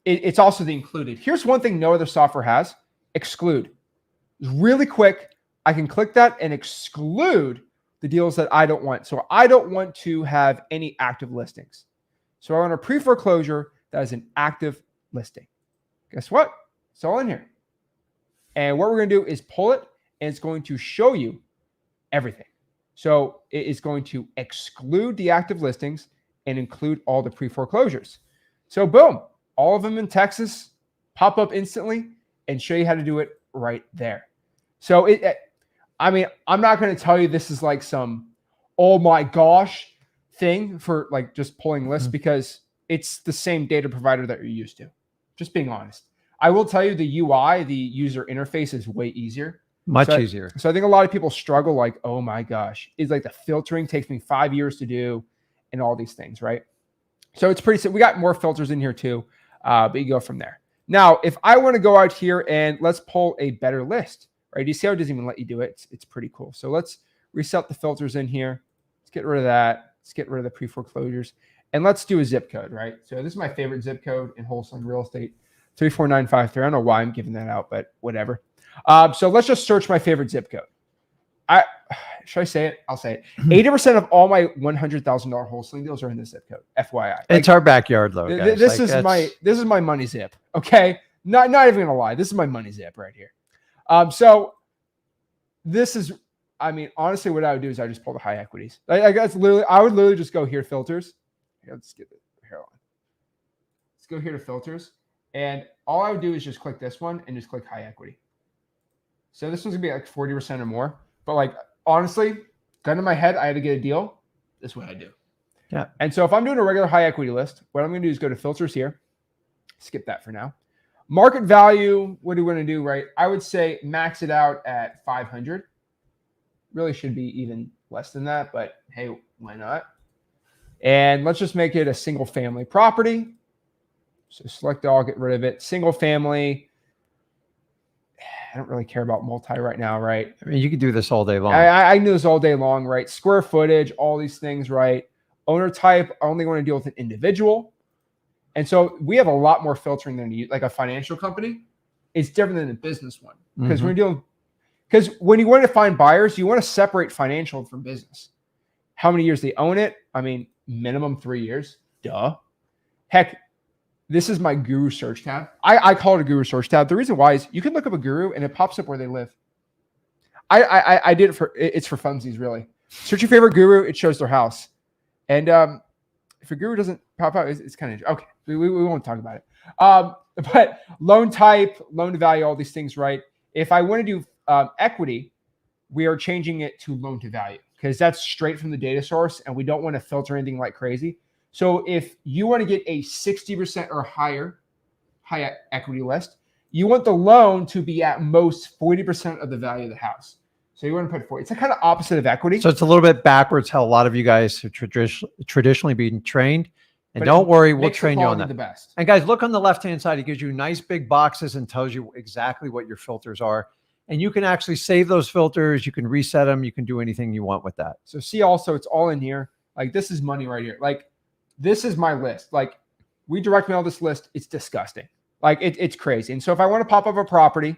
It's also the included. Here's one thing no other software has: exclude. It's really quick. I can click that and exclude the deals that I don't want. So I don't want to have any active listings. So I want a pre-foreclosure that is an active listing. Guess what? It's all in here. And what we're going to do is pull it, and it's going to show you everything. So it is going to exclude the active listings and include all the pre-foreclosures. So boom, all of them in Texas pop up instantly and show you how to do it right there. So I'm not going to tell you this is like some, oh my gosh thing for like just pulling lists, because it's the same data provider that you're used to. Just being honest. I will tell you the UI, the user interface, is way easier. Much easier. So I think a lot of people struggle, like, oh my gosh, it's like the filtering takes me 5 years to do and all these things, right? So it's pretty simple. We got more filters in here too, but you go from there. Now, if I want to go out here and let's pull a better list, right? You see how it doesn't even let you do it? It's pretty cool. So let's reset the filters in here. Let's get rid of that. Let's get rid of the pre-foreclosures. And let's do a zip code, right? So this is my favorite zip code in wholesaling real estate, 34953. I don't know why I'm giving that out, but whatever. So let's just search my favorite zip code. Should I say it? I'll say it. 80% of all my $100,000 wholesaling deals are in this zip code. FYI. It's our backyard, though, guys. This is my money zip. Okay, not even gonna lie. This is my money zip right here. So this is, honestly, what I would do is I just pull the high equities. I would literally just go here, filters. Let's get it here on. Let's go here to filters, and all I would do is just click this one and just click high equity. So this one's gonna be like 40% or more. But like, honestly, gun in my head, I had to get a deal. This is what I do. Yeah. And so if I'm doing a regular high equity list, what I'm going to do is go to filters here. Skip that for now. Market value, what do we want to do, right? I would say max it out at 500. Really should be even less than that, but hey, why not? And let's just make it a single family property. So select all, get rid of it. Single family. I don't really care about multi right now, right? I mean, you could do this all day long. I do this all day long, right? Square footage, all these things, right? Owner type, I only want to deal with an individual. And so we have a lot more filtering than you, like a financial company. It's different than a business one. Because when you want to find buyers, you want to separate financial from business. How many years they own it? I mean, minimum 3 years. Duh. Heck, this is my guru search tab. I call it a guru search tab. The reason why is you can look up a guru and it pops up where they live. I did it it's for funsies, really. Search your favorite guru, it shows their house. And if a guru doesn't pop out, it's kind of okay. We won't talk about it. But loan type, loan to value, all these things, right? If I want to do equity, we are changing it to loan to value because that's straight from the data source, and we don't want to filter anything like crazy. So if you want to get a 60% or higher high equity list, you want the loan to be at most 40% of the value of the house. So you want to put 40. It's a kind of opposite of equity. So it's a little bit backwards how a lot of you guys have traditionally been trained. And but don't worry, we'll train you on that. The best. And guys, look on the left-hand side. It gives you nice big boxes and tells you exactly what your filters are. And you can actually save those filters. You can reset them. You can do anything you want with that. So see also, it's all in here. Like this is money right here. Like this is my list. Like we direct mail this list. It's disgusting. Like it's crazy. And so if I want to pop up a property,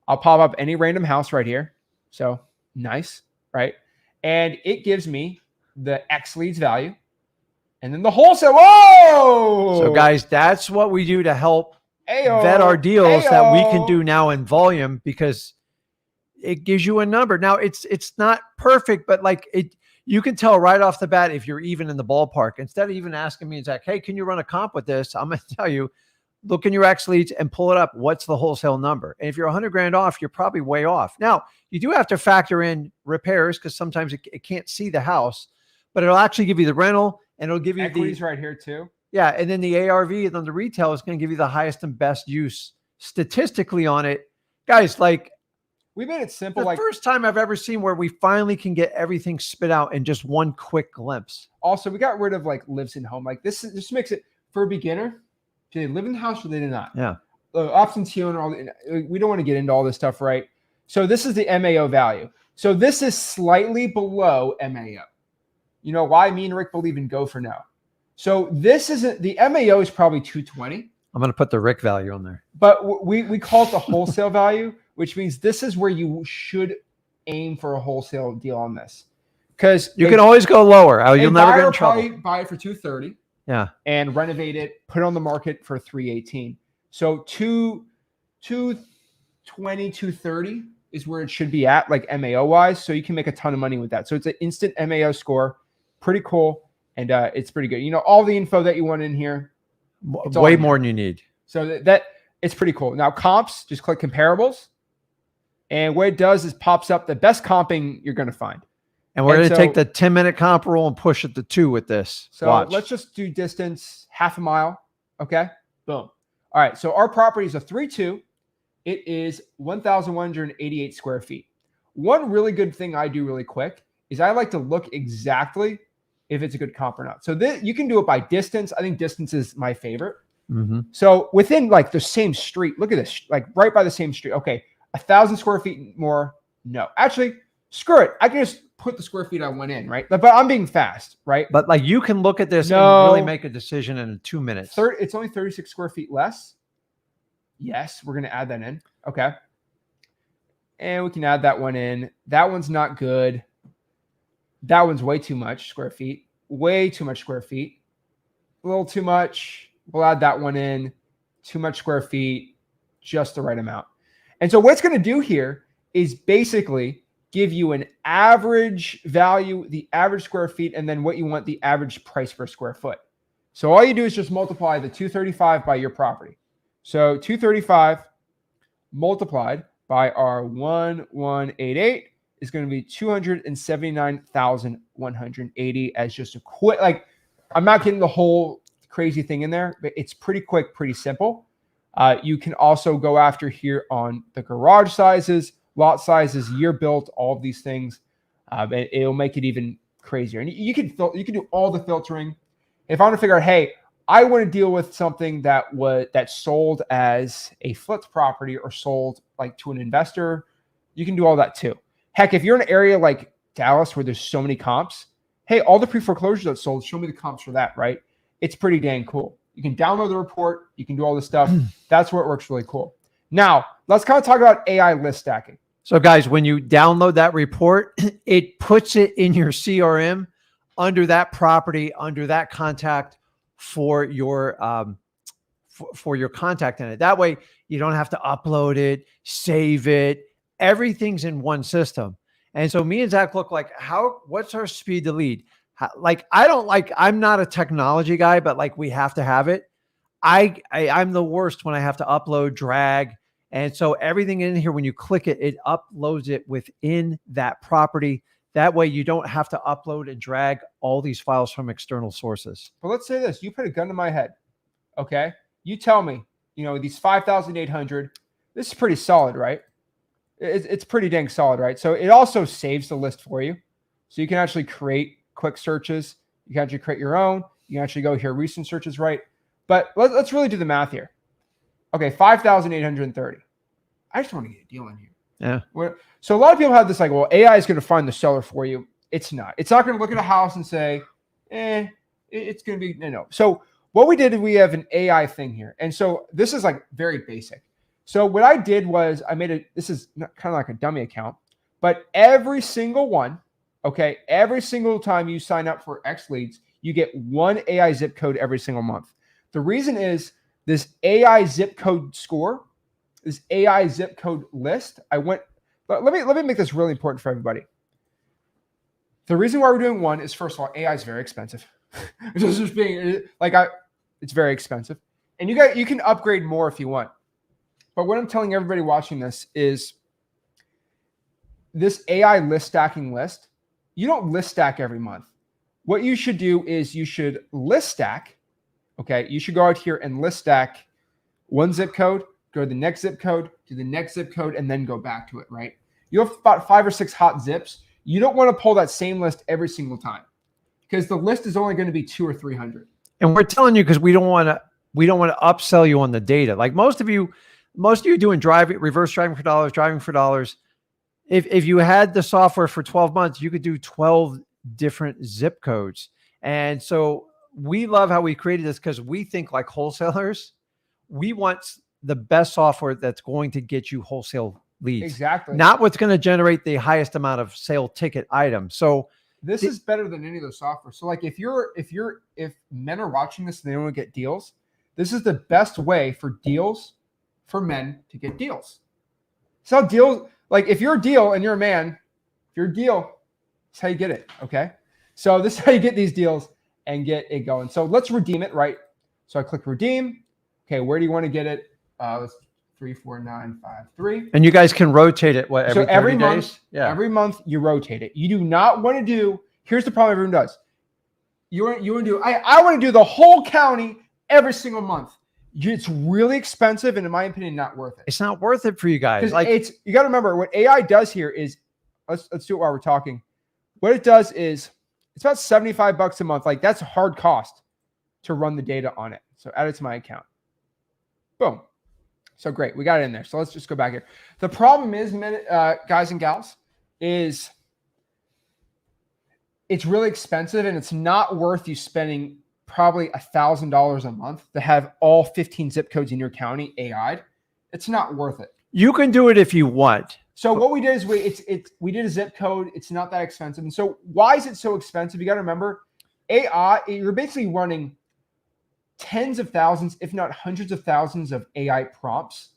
I'll pop up any random house right here. So nice, right? And it gives me the X leads value. And then the wholesale. Whoa! So guys, that's what we do to help vet our deals that we can do now in volume because it gives you a number. Now it's not perfect, but like you can tell right off the bat if you're even in the ballpark. Instead of even asking me, Zach, hey, can you run a comp with this? I'm going to tell you, look in your X leads and pull it up. What's the wholesale number? And if you're 100 grand off, you're probably way off. Now you do have to factor in repairs because sometimes it can't see the house, but it'll actually give you the rental. And it'll give you equities right here too. Yeah. And then the ARV and then the retail is going to give you the highest and best use statistically on it. Guys, like we made it simple. The first time I've ever seen where we finally can get everything spit out in just one quick glimpse. Also, we got rid of like lives in home. Like this makes it for a beginner. Do they live in the house or they do not? Yeah. Absentee owner, we don't want to get into all this stuff, right? So this is the MAO value. So this is slightly below MAO. You know why me and Rick believe in go for no. So this isn't the MAO is probably 220. I'm going to put the Rick value on there. But we call it the wholesale value, which means this is where you should aim for a wholesale deal on this. Because you can always go lower. You'll never get in trouble. Buy it for 230. Yeah. And renovate it, put it on the market for 318. So 220, 230 is where it should be at, like MAO wise. So you can make a ton of money with that. So it's an instant MAO score. Pretty cool. And it's pretty good. You know, all the info that you want in here. Way more than you need. So that it's pretty cool. Now comps, just click comparables. And what it does is pops up the best comping you're going to find. And we're going to take the 10-minute comp roll and push it to 2 with this. So let's just do distance, half a mile. Okay. Boom. All right. So our property is a 3-2. It is 1,188 square feet. One really good thing I do really quick is I like to look exactly if it's a good comp or not. So you can do it by distance. I think distance is my favorite. Mm-hmm. So within like the same street, look at this, like right by the same street. Okay. 1,000 square feet more. No, actually screw it. I can just put the square feet I went in, right? But I'm being fast, right? But like you can look at this and really make a decision in 2 minutes. It's only 36 square feet less. Yes, we're going to add that in. Okay. And we can add that one in. That one's not good. That one's way too much square feet. Way too much square feet. A little too much. We'll add that one in. Too much square feet. Just the right amount. And so what it's going to do here is basically give you an average value, the average square feet, and then what you want the average price per square foot. So all you do is just multiply the 235 by your property. So 235 multiplied by our 1188 is going to be 279,180 as just a quick, like I'm not getting the whole crazy thing in there, but it's pretty quick, pretty simple. You can also go after here on the garage sizes, lot sizes, year built, all of these things. It'll make it even crazier. And you can do all the filtering. If I want to figure out, hey, I want to deal with something that sold as a flipped property or sold like to an investor. You can do all that too. Heck, if you're in an area like Dallas where there's so many comps, hey, all the pre-foreclosures that sold, show me the comps for that, right? It's pretty dang cool. You can download the report. You can do all this stuff. That's where it works really cool. Now, let's kind of talk about AI list stacking. So guys, when you download that report, it puts it in your CRM under that property, under that contact for your contact in it. That way you don't have to upload it, save it. Everything's in one system. And so me and Zach look like, what's our speed to lead? I'm not a technology guy, but like we have to have it. I'm the worst when I have to upload, drag. And so everything in here, when you click it, it uploads it within that property. That way you don't have to upload and drag all these files from external sources. But let's say this, you put a gun to my head. Okay. You tell me, these 5,800, this is pretty solid, right? It's pretty dang solid, right? So it also saves the list for you. So you can actually create quick searches. You can actually create your own. You can actually go here, recent searches, right? But let's really do the math here. Okay, 5,830. I just want to get a deal in here. Yeah. So a lot of people have this like, well, AI is going to find the seller for you. It's not. It's not going to look at a house and say, it's going to be, no. So what we did, we have an AI thing here. And so this is like very basic. So what I did was this is kind of like a dummy account, but every single one, okay, every single time you sign up for X leads, you get one AI zip code every single month. The reason is this AI zip code score, this AI zip code list. Let me make this really important for everybody. The reason why we're doing one is, first of all, AI is very expensive. It's very expensive. And you can upgrade more if you want. But what I'm telling everybody watching this is this AI list stacking list, you don't list stack every month. What you should do is you should list stack. Okay. You should go out here and list stack one zip code, go to the next zip code, to the next zip code, and then go back to it, right? You have about 5 or 6 hot zips. You don't want to pull that same list every single time because the list is only going to be 200 or 300. And we're telling you because we don't want to upsell you on the data. Like most of you doing reverse driving for dollars. If you had the software for 12 months, you could do 12 different zip codes. And so we love how we created this because we think like wholesalers, we want the best software that's going to get you wholesale leads. Exactly. Not what's going to generate the highest amount of sale ticket items. So this is better than any of those software. So like if men are watching this and they want to get deals, this is the best way for men to get deals. So deals, like if you're a deal and you're a man, if you're a deal, that's how you get it. Okay. So this is how you get these deals and get it going. So let's redeem it, right? So I click redeem. Okay. Where do you want to get it? Let's 34953. And you guys can rotate it every 30 month, days? Yeah. Every month you rotate it. You do not want to do, here's the problem everyone does. You want to do, I want to do the whole county every single month. It's really expensive and in my opinion, not worth it. It's not worth it for you guys. Like you got to remember what AI does here is, let's do it while we're talking. What it does is it's about $75 a month. Like that's a hard cost to run the data on it. So add it to my account. Boom. So great. We got it in there. So let's just go back here. The problem is, guys and gals, is it's really expensive and it's not worth you spending probably $1,000 a month to have all 15 zip codes in your county AI'd. It's not worth it. You can do it if you want. So what we did is we did a zip code. It's not that expensive. And so why is it so expensive? You got to remember AI, you're basically running tens of thousands, if not hundreds of thousands of AI prompts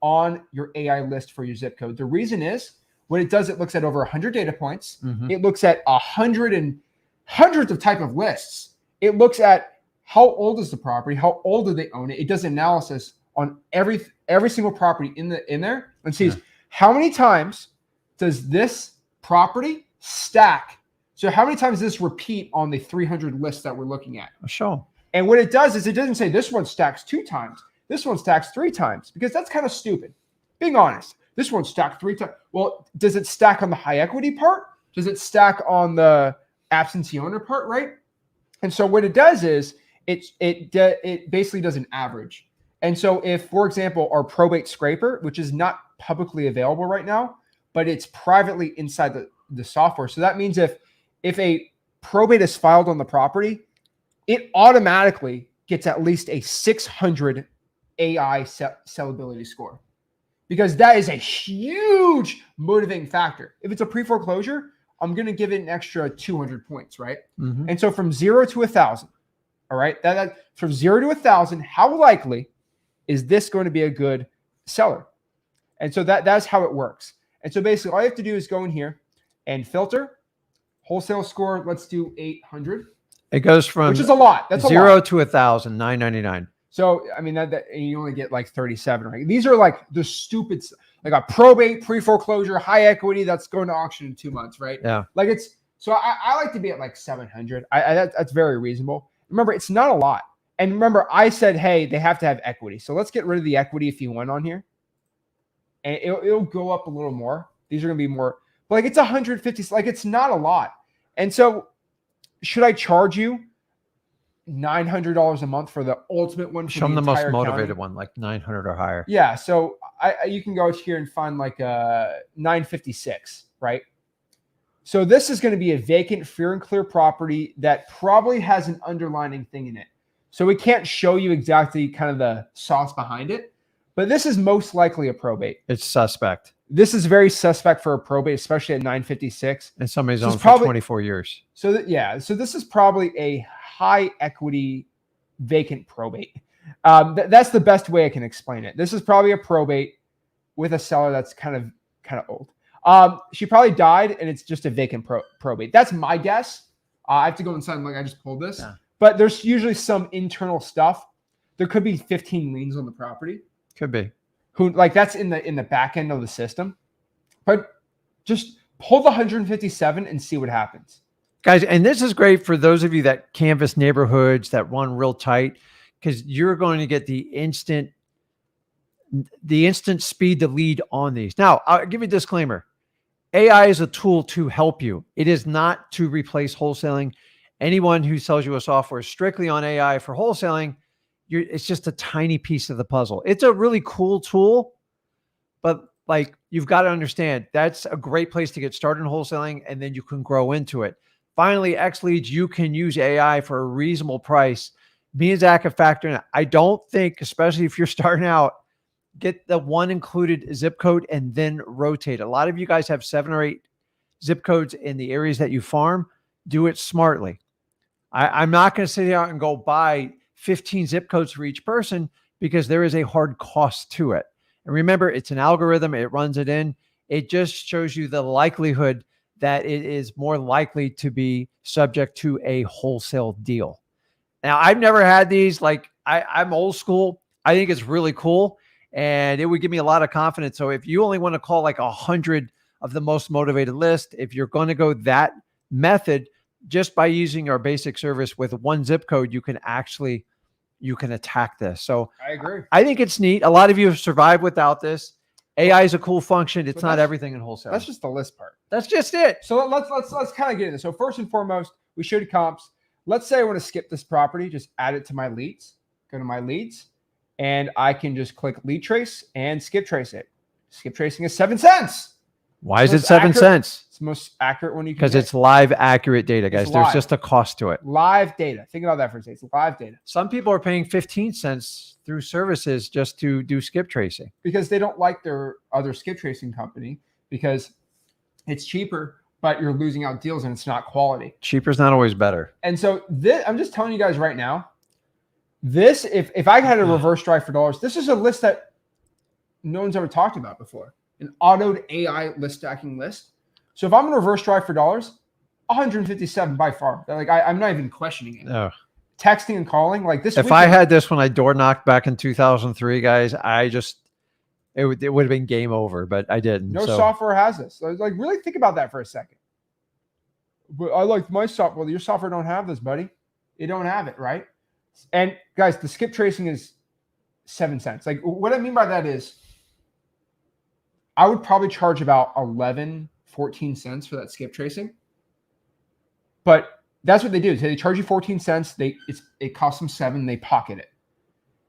on your AI list for your zip code. The reason is what it does, it looks at over 100 data points. Mm-hmm. It looks at hundreds of type of lists. It looks at how old is the property, how old do they own it. It does analysis on every single property in there and sees how many times does this property stack. So how many times does this repeat on the 300 lists that we're looking at? Sure. And what it does is it doesn't say this one stacks 2 times. This one stacks 3 times because that's kind of stupid. Being honest, this one stacked 3 times. Well, does it stack on the high equity part? Does it stack on the absentee owner part, right? And so what it does is it basically does an average. And so if, for example, our probate scraper, which is not publicly available right now, but it's privately inside the software. So that means if a probate is filed on the property, it automatically gets at least a 600 AI sellability score, because that is a huge motivating factor. If it's a pre-foreclosure, I'm going to give it an extra 200 points, right? Mm-hmm. And so from 0 to 1,000, all right, that from 0 to 1,000, how likely is this going to be a good seller? And so that's how it works. And so basically all you have to do is go in here and filter wholesale score. Let's do 800. It goes from which is a lot. That's 0 a lot. to 1,000, $9.99. So I mean that you only get like 37, right? These are like the stupid, like a probate, pre-foreclosure, high equity that's going to auction in 2 months, right? Yeah. Like it's so I like to be at like 700. That's very reasonable. Remember, it's not a lot. And remember, I said, hey, they have to have equity. So let's get rid of the equity if you went on here. And it'll go up a little more. These are going to be more, but like it's 150. Like it's not a lot. And so should I charge you $900 a month for the ultimate one? Show them the most motivated one, like 900 or higher. Yeah. So you can go here and find like a 956, right? So this is going to be a vacant, free and clear property that probably has an underlining thing in it. So we can't show you exactly kind of the sauce behind it, but this is most likely a probate. It's suspect. This is very suspect for a probate, especially at 956. And somebody's owned for 24 years. So so this is probably a high equity vacant probate. That's the best way I can explain it. This is probably a probate with a seller that's kind of old. She probably died and it's just a vacant probate. That's my guess. I have to go inside and look. I just pulled this. Yeah. But there's usually some internal stuff. There could be 15 liens on the property. Could be. That's in the back end of the system. But just pull the 157 and see what happens. Guys, and this is great for those of you that canvass neighborhoods that run real tight, because you're going to get the instant speed to lead on these. Now, I'll give you a disclaimer. AI is a tool to help you. It is not to replace wholesaling. Anyone who sells you a software strictly on AI for wholesaling, it's just a tiny piece of the puzzle. It's a really cool tool, but like you've got to understand that's a great place to get started in wholesaling, and then you can grow into it. Finally, X Leads, you can use AI for a reasonable price. Me and Zach have factored in. I don't think, especially if you're starting out, get the one included zip code and then rotate. A lot of you guys have 7 or 8 zip codes in the areas that you farm. Do it smartly. I'm not going to sit out and go buy 15 zip codes for each person, because there is a hard cost to it. And remember, it's an algorithm. It runs it in. It just shows you the likelihood that it is more likely to be subject to a wholesale deal. Now, I've never had these. Like I'm old school. I think it's really cool, and it would give me a lot of confidence. So if you only want to call like 100 of the most motivated list, if you're going to go that method, just by using our basic service with one zip code, you can attack this. So I agree. I think it's neat. A lot of you have survived without this. AI is a cool function. It's not everything in wholesale. That's just the list part. That's just it. So let's kind of get into it. So first and foremost, we showed comps. Let's say I want to skip this property, just add it to my leads. Go to my leads, and I can just click lead trace and skip trace it. Skip tracing is 7 cents. Why is it 7 cents? It's the most accurate one you can Because get. it's live, accurate data, guys. There's just a cost to it. Live data. Think about that for a second. It's live data. Some people are paying 15 cents through services just to do skip tracing. Because they don't like their other skip tracing company, because it's cheaper, but you're losing out deals and it's not quality. Cheaper is not always better. And so I'm just telling you guys right now, if I had a reverse drive for dollars, this is a list that no one's ever talked about before. An autoed AI list stacking list. So if I'm going to reverse drive for dollars, 157 by far. Like I'm not even questioning it. Oh. Texting and calling like this. If I had this when I door knocked back in 2003, guys, it would have been game over, but I didn't. No software has this. So like really think about that for a second. But I like my software. Well, your software don't have this, buddy. You don't have it, right? And guys, the skip tracing is 7 cents. Like what I mean by that is, I would probably charge about 11, 14 cents for that skip tracing. But That's what they do. So they charge you 14 cents. It costs them $7. They pocket it.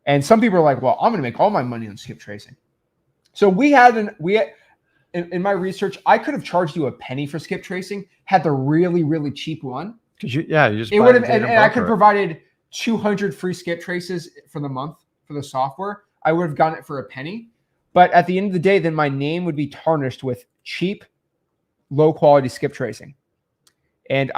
And some people are like, well, I'm going to make all my money on skip tracing. So in my research, I could have charged you a penny for skip tracing, had the really, really cheap one. Because you just it would have, and I could have provided 200 free skip traces for the month for the software. I would have gotten it for a penny. But at the end of the day, then my name would be tarnished with cheap, low quality skip tracing. And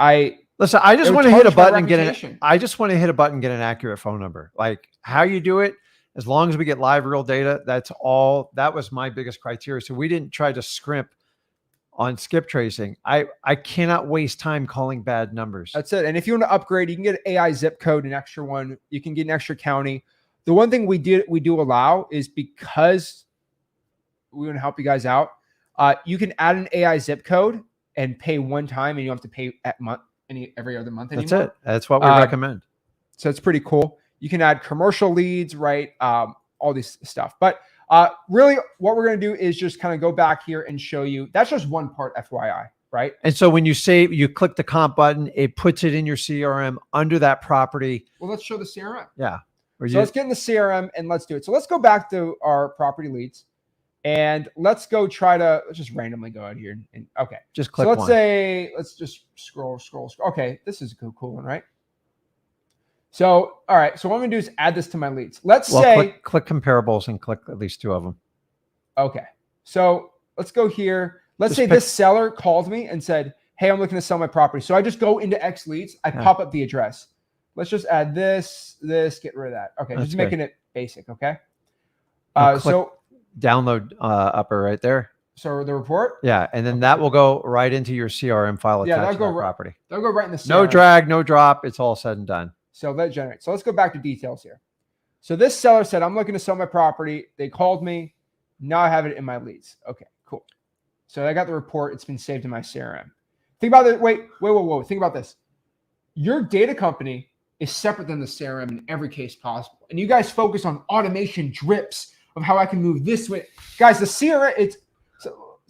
listen, I just want to hit a button and get an accurate phone number. Like how you do it, as long as we get live real data, that's all. That was my biggest criteria. So we didn't try to scrimp on skip tracing. I cannot waste time calling bad numbers. That's it. And if you want to upgrade, you can get an AI zip code, an extra one. You can get an extra county. The one thing we do allow is, because we want to help you guys out, you can add an AI zip code and pay one time, and you don't have to pay every other month anymore. That's it. That's what we recommend. So it's pretty cool. You can add commercial leads, right? All this stuff. But really what we're going to do is just kind of go back here and show you. That's just one part, FYI, right? And so when you save, you click the comp button, it puts it in your CRM under that property. Well, let's show the CRM. Yeah. So let's get in the CRM and let's do it. So let's go back to our property leads, and let's just randomly go out here and okay. Just click. So let's just scroll. Okay. This is a cool one, right? So, all right. So what I'm going to do is add this to my leads. Let's say click comparables and click at least 2 of them. Okay. So let's go here. Let's say this seller called me and said, hey, I'm looking to sell my property. So I just go into X leads. I pop up the address. Let's just add this, get rid of that. Okay. Just making it basic. Okay. So download upper right there. So the report. Yeah. And then that will go right into your CRM file. Yeah. That'll go property. That'll go right in the CRM. No drag, no drop. It's all said and done. So let it generate. So let's go back to details here. So this seller said, I'm looking to sell my property. They called me. Now I have it in my leads. Okay, cool. So I got the report. It's been saved in my CRM. Think about it. Wait. Think about this. Your data company is separate than the CRM in every case possible. And you guys focus on automation drips of how I can move this way. Guys, the CRM,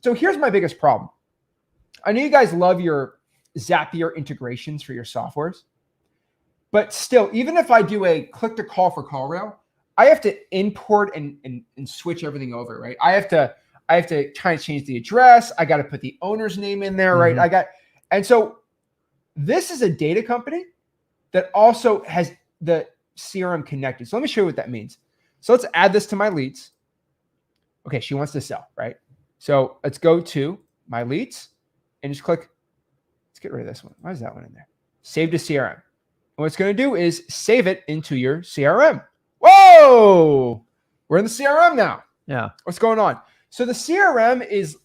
so here's my biggest problem. I know you guys love your Zapier integrations for your softwares. But still, even if I do a click to call for call rail, I have to import and switch everything over, right? I have to try to change the address. I got to put the owner's name in there, right? And so this is a data company that also has the CRM connected. So let me show you what that means. So let's add this to my leads. Okay, she wants to sell, right? So let's go to my leads and just click. Let's get rid of this one. Why is that one in there? Save to CRM. What it's going to do is save it into your CRM. Whoa! We're in the CRM now. Yeah. What's going on? So the CRM is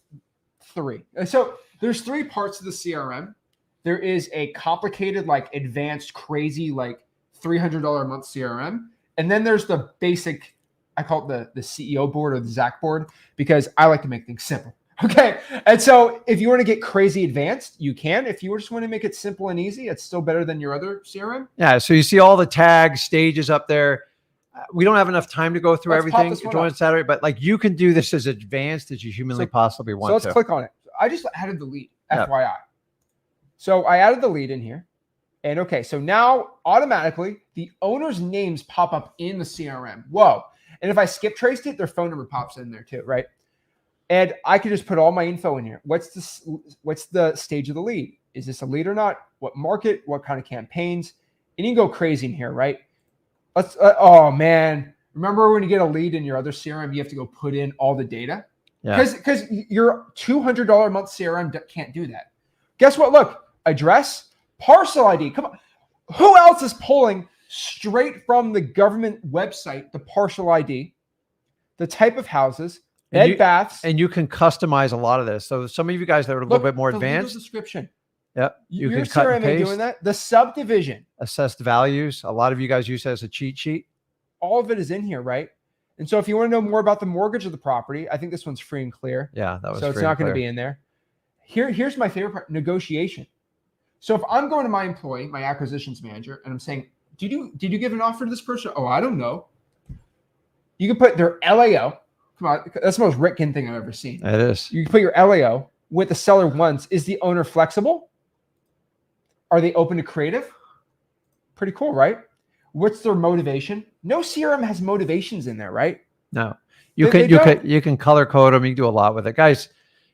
3. So there's 3 parts of the CRM. There is a complicated, like advanced, crazy, like $300 a month CRM. And then there's the basic, I call it the CEO board or the Zach board, because I like to make things simple. Okay. And so if you want to get crazy advanced, you can. If you just want to make it simple and easy, it's still better than your other CRM. Yeah. So you see all the tags, stages up there. We don't have enough time to go through everything. Join Saturday, but like you can do this as advanced as you humanly possibly want to. So let's click on it. I just added the lead, FYI. So I added the lead in here. And okay, so now automatically the owner's names pop up in the CRM. Whoa. And if I skip traced it, their phone number pops in there too, right? And I can just put all my info in here. What's the stage of the lead? Is this a lead or not? What market? What kind of campaigns? And you can go crazy in here, right? Let's. Oh man, remember when you get a lead in your other CRM, you have to go put in all the data. Yeah. Because your $200 a month CRM can't do that. Guess what? Look, address, parcel ID. Come on, who else is pulling straight from the government website the parcel ID, the type of houses? Baths. And you can customize a lot of this. So some of you guys that are a little bit more advanced. Description. Yep. You Your can cut CRM and paste. doing that. The subdivision. Assessed values. A lot of you guys use it as a cheat sheet. All of it is in here, right? And so if you want to know more about the mortgage of the property, I think this one's free and clear. Yeah, that was so it's not going to be in there. Here's my favorite part, negotiation. So if I'm going to my employee, my acquisitions manager, and I'm saying, did you give an offer to this person? Oh, I don't know. You can put their LAO. Come on, that's the most Rick Ginn thing I've ever seen. It is. You can put your LAO, what the seller wants. Is the owner flexible? Are they open to creative? Pretty cool, right? What's their motivation? No CRM has motivations in there, right? No, you can color code them. You can do a lot with it, guys.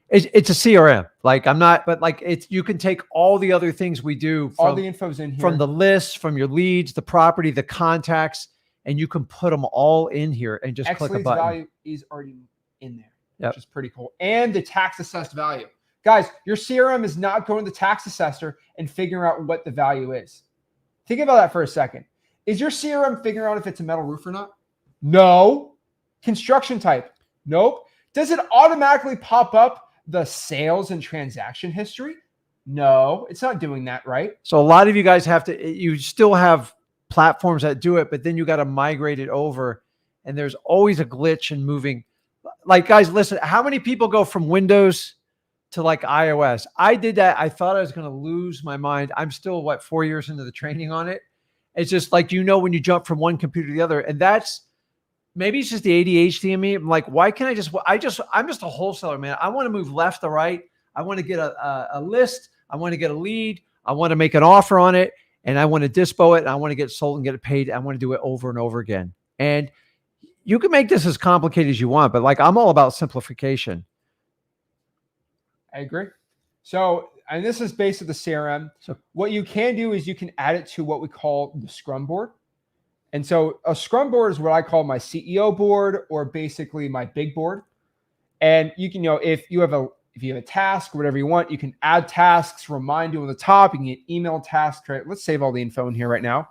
It's a CRM. Like I'm not, but like you can take all the other things we do All the info's in here. From the list, from your leads, the property, the contacts, and you can put them all in here and just click a button. Value is already in there, yep. Which is pretty cool. And the tax assessed value. Guys, your CRM is not going to the tax assessor and figuring out what the value is. Think about that for a second. Is your CRM figuring out if it's a metal roof or not? No. Construction type? Nope. Does it automatically pop up the sales and transaction history? No, it's not doing that, right? So a lot of you guys you still have platforms that do it, but then you got to migrate it over. And there's always a glitch in moving. Like, guys, listen, how many people go from Windows to like iOS? I did that. I thought I was going to lose my mind. I'm still 4 years into the training on it. It's just like, when you jump from one computer to the other, and maybe it's just the ADHD in me. I'm like, why can't I'm just a wholesaler, man. I want to move left to right. I want to get a list. I want to get a lead. I want to make an offer on it, and I want to dispo it, and I want to get sold and get it paid. I want to do it over and over again. And you can make this as complicated as you want, but like, I'm all about simplification. I agree. So, and this is based on the CRM. So what you can do is you can add it to what we call the Scrum board. And so a Scrum board is what I call my CEO board, or basically my big board. And you can, if you have a task, whatever you want, you can add tasks, remind you on the top. You can get email tasks. Right? Let's save all the info in here right now.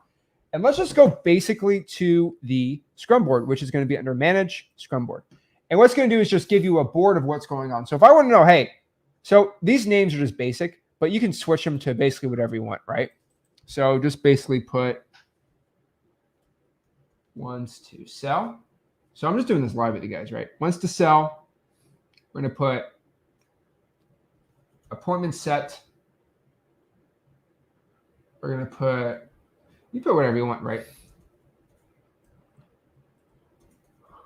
And let's just go basically to the Scrum board, which is going to be under Manage Scrum board. And what's going to do is just give you a board of what's going on. So if I want to know, hey, so these names are just basic, but you can switch them to basically whatever you want, right? So just basically put wants to sell. So I'm just doing this live with you guys, right? Wants to sell. We're going to put appointment set. We're going to you put whatever you want, right?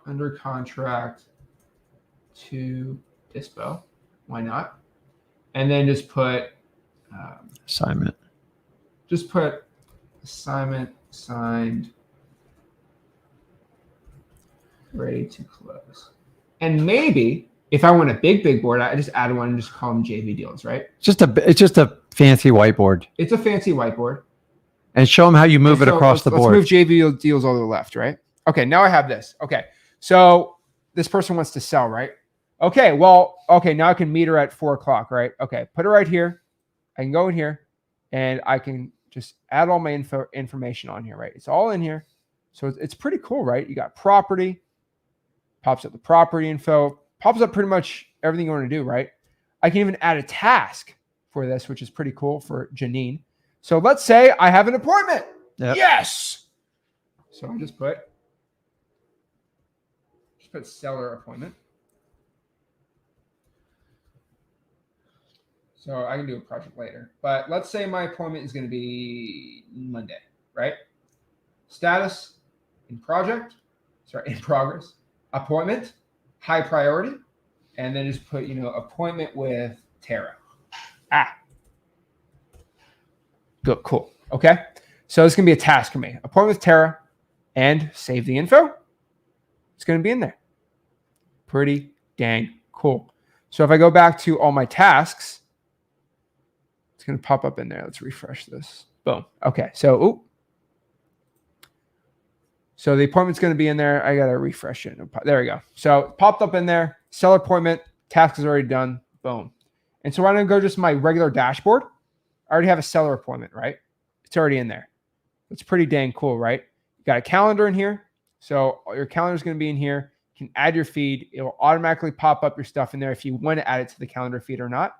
Under contract to Dispo. Why not? And then just put assignment. Just put assignment signed, ready to close. And maybe if I want a big board, I just add one and just call them JV deals, right? It's just a fancy whiteboard. It's a fancy whiteboard. And show them how you move it across the board. Let's move JV deals all to the left, right? Okay, now I have this. Okay, so this person wants to sell, right? Okay, now I can meet her at 4:00, right? Okay, put her right here. I can go in here and I can just add all my information on here, right? It's all in here. So it's pretty cool, right? You got property, pops up the property info, pops up pretty much everything you want to do, right? I can even add a task for this, which is pretty cool for Janine. So let's say I have an appointment. Yep. Yes. So I just put seller appointment. So I can do a project later. But let's say my appointment is going to be Monday, right? Status in progress, appointment, high priority, and then just put, appointment with Tara. Good, cool. Okay. So it's going to be a task for me. Appointment with Tara, and save the info. It's going to be in there. Pretty dang cool. So if I go back to all my tasks, it's going to pop up in there. Let's refresh this. Boom. Okay. So the appointment's going to be in there. I got to refresh it. There we go. So it popped up in there. Seller appointment. Task is already done. Boom. And so I'm going to go just my regular dashboard. I already have a seller appointment, right? It's already in there. It's pretty dang cool, right? You got a calendar in here. So your calendar is going to be in here. You can add your feed. It will automatically pop up your stuff in there if you want to add it to the calendar feed or not.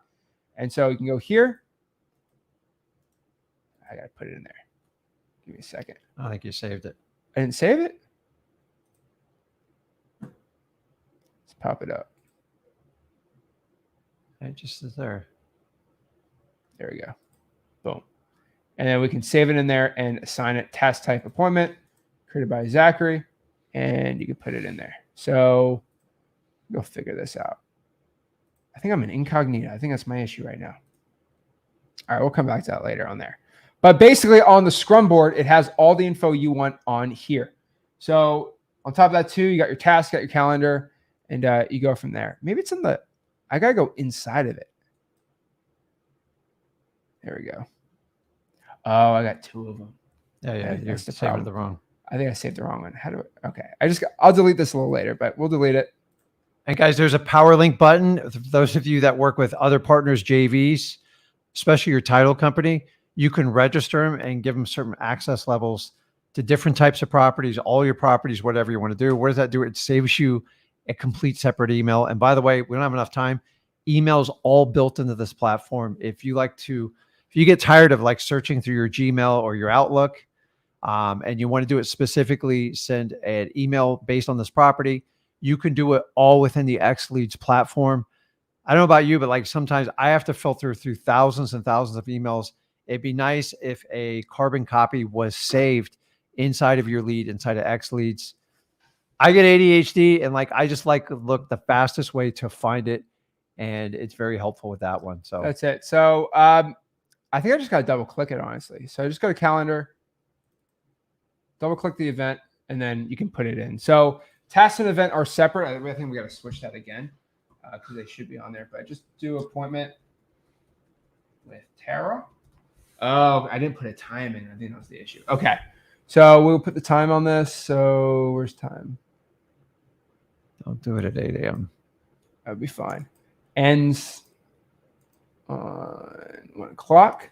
And so you can go here. I got to put it in there. Give me a second. I think you saved it. I didn't save it. Let's pop it up. It just is there. There we go. Boom. And then we can save it in there and assign it task type appointment created by Zachary. And you can put it in there. So go figure this out. I think I'm an incognito. I think that's my issue right now. All right, we'll come back to that later on there. But basically on the Scrum board, it has all the info you want on here. So on top of that too, you got your tasks, got your calendar, and you go from there. Maybe it's I got to go inside of it. There we go. Oh, I got 2 of them. Yeah. You're saving the wrong. I think I saved the wrong one. Okay. I'll delete this a little later, but we'll delete it. And guys, there's a power link button. For those of you that work with other partners, JVs, especially your title company, you can register them and give them certain access levels to different types of properties, all your properties, whatever you want to do. What does that do? It saves you a complete separate email. And by the way, we don't have enough time. Email's all built into this platform. If you get tired of like searching through your Gmail or your Outlook, and you want to do it specifically, send an email based on this property, you can do it all within the X Leads platform. I don't know about you, but like sometimes I have to filter through thousands and thousands of emails. It'd be nice if a carbon copy was saved inside of your lead, inside of X Leads. I get ADHD and I just look the fastest way to find it. And it's very helpful with that one. So that's it. So I think I just got to double click it, honestly. So I just go to calendar, double click the event, and then you can put it in. So task and event are separate. I think we got to switch that again because they should be on there. But just do appointment with Tara. Oh, I didn't put a time in. I think that was the issue. Okay. So we'll put the time on this. So where's time? Don't do it at 8 a.m. That'd be fine. Ends on 1 o'clock.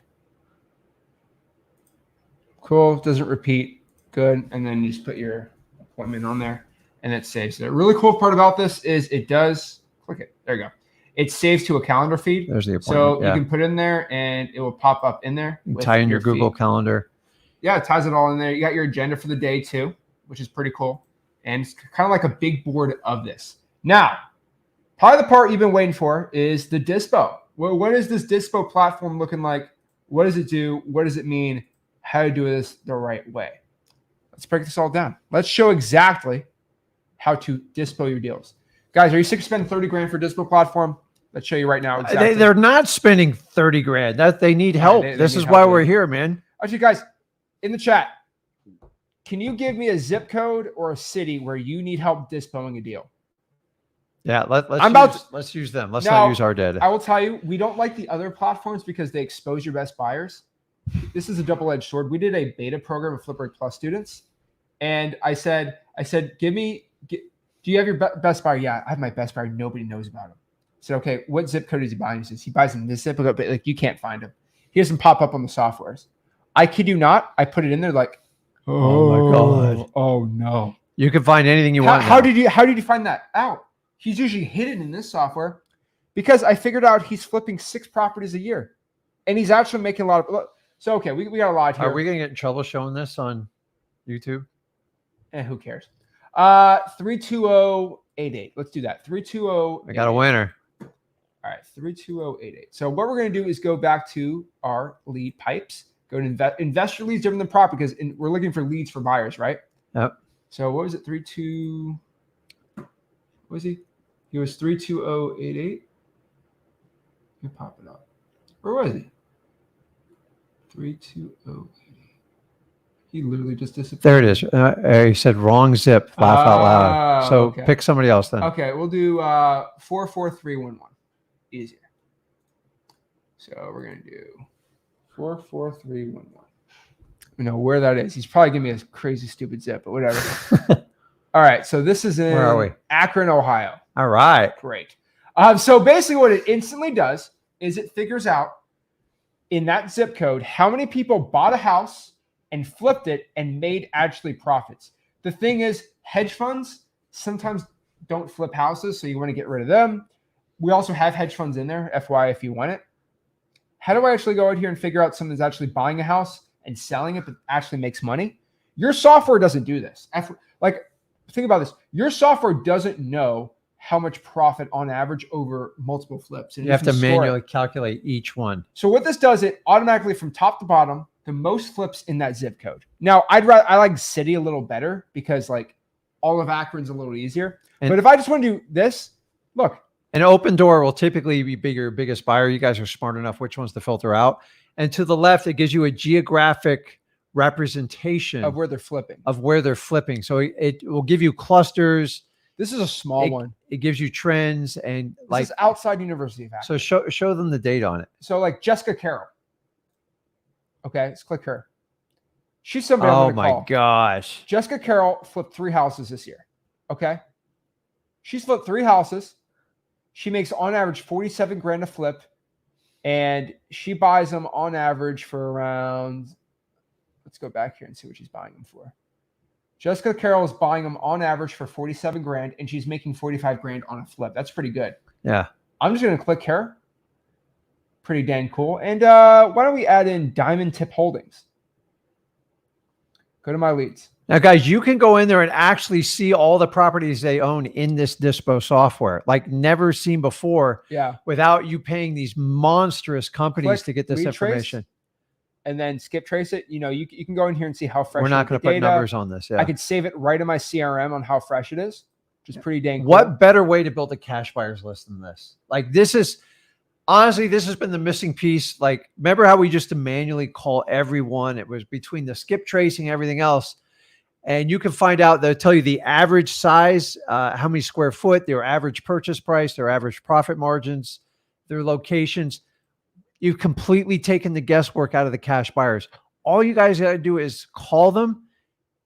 Cool. Doesn't repeat. Good. And then you just put your appointment on there and it saves. The really cool part about this is it does click it. There you go. It saves to a calendar feed. There's the appointment. So you can put it in there and it will pop up in there. You tie in your Google Calendar. Yeah, it ties it all in there. You got your agenda for the day too, which is pretty cool. And it's kind of like a big board of this. Now, probably the part you've been waiting for is the Dispo. What is this Dispo platform looking like? What does it do? What does it mean? How to do this the right way? Let's break this all down. Let's show exactly how to Dispo your deals. Guys, are you sick of spending 30 grand for Dispo platform? Let's show you right now. Exactly. They're not spending 30 grand. They need help. This is why we're here, man. Actually, guys, in the chat, can you give me a zip code or a city where you need help dispoing a deal? Yeah, let's use them. Let's not use our data. I will tell you, we don't like the other platforms because they expose your best buyers. This is a double-edged sword. We did a beta program with Flipboard Plus students, and I said, do you have your best buyer? Yeah, I have my best buyer. Nobody knows about him. I said, okay, what zip code is he buying? He says he buys in this zip code, but you can't find him. He doesn't pop up on the softwares. I kid you not. I put it in there oh my God. Oh no. You can find anything you want. How did you find that out? He's usually hidden in this software because I figured out he's flipping 6 properties a year and he's actually making a lot of. So, okay, we got a lot here. Are we going to get in trouble showing this on YouTube? Who cares? 32088. Let's do that. 320. I got a winner. All right, 32088. So what we're going to do is go back to our lead pipes. Go to investor leads different than property because we're looking for leads for buyers, right? Yep. So what was it? What was he? He was 32088. Let me pop it up. Where was he? 32088. He literally just disappeared. There it is. He said wrong zip. Laugh out loud. So okay. Pick somebody else then. Okay, we'll do 44311. Easier. So we're gonna do 44311. You know where that is. He's probably giving me a crazy stupid zip, but whatever. All right, so this is in Where are we? Akron, Ohio. All right. Great. So basically what it instantly does is it figures out in that zip code how many people bought a house and flipped it and made actually profits. The thing is, hedge funds sometimes don't flip houses, so you want to get rid of them. We also have hedge funds in there, FYI, if you want it. How do I actually go out here and figure out someone's actually buying a house and selling it but actually makes money? Your software doesn't do this. Think about this. Your software doesn't know how much profit on average over multiple flips. And you have to manually calculate each one. So what this does, it automatically from top to bottom, the most flips in that zip code. Now, I like city a little better because all of Akron's a little easier. But if I just want to do this, look. An open door will typically be your biggest buyer. You guys are smart enough which ones to filter out. And to the left, it gives you a geographic representation of where they're flipping. So it will give you clusters. This is a small one. It gives you trends and this is outside University of Akron. So show them the date on it. So like Jessica Carroll. Okay, let's click her. She's somebody I'm gonna call. Oh my gosh. Jessica Carroll flipped 3 houses this year. Okay. She's flipped 3 houses. She makes on average 47 grand a flip. And she buys them on average for around, let's go back here and see what she's buying them for. Jessica Carroll is buying them on average for 47 grand, and she's making 45 grand on a flip. That's pretty good. Yeah. I'm just going to click her. Pretty dang cool. And why don't we add in Diamond Tip Holdings? Go to my leads. Now, guys, you can go in there and actually see all the properties they own in this Dispo software, like never seen before. Yeah. Without you paying these monstrous companies to get this information. And then skip trace it. You know, you can go in here and see how fresh. We're not going to put numbers on this. Yeah. I could save it right in my CRM on how fresh it is, which is pretty dang cool. What better way to build a cash buyers list than this? Like, this is honestly, this has been the missing piece. Like, remember how we used to manually call everyone? It was between the skip tracing, everything else. And you can find out, they'll tell you the average size, how many square foot, their average purchase price, their average profit margins, their locations. You've completely taken the guesswork out of the cash buyers. All you guys got to do is call them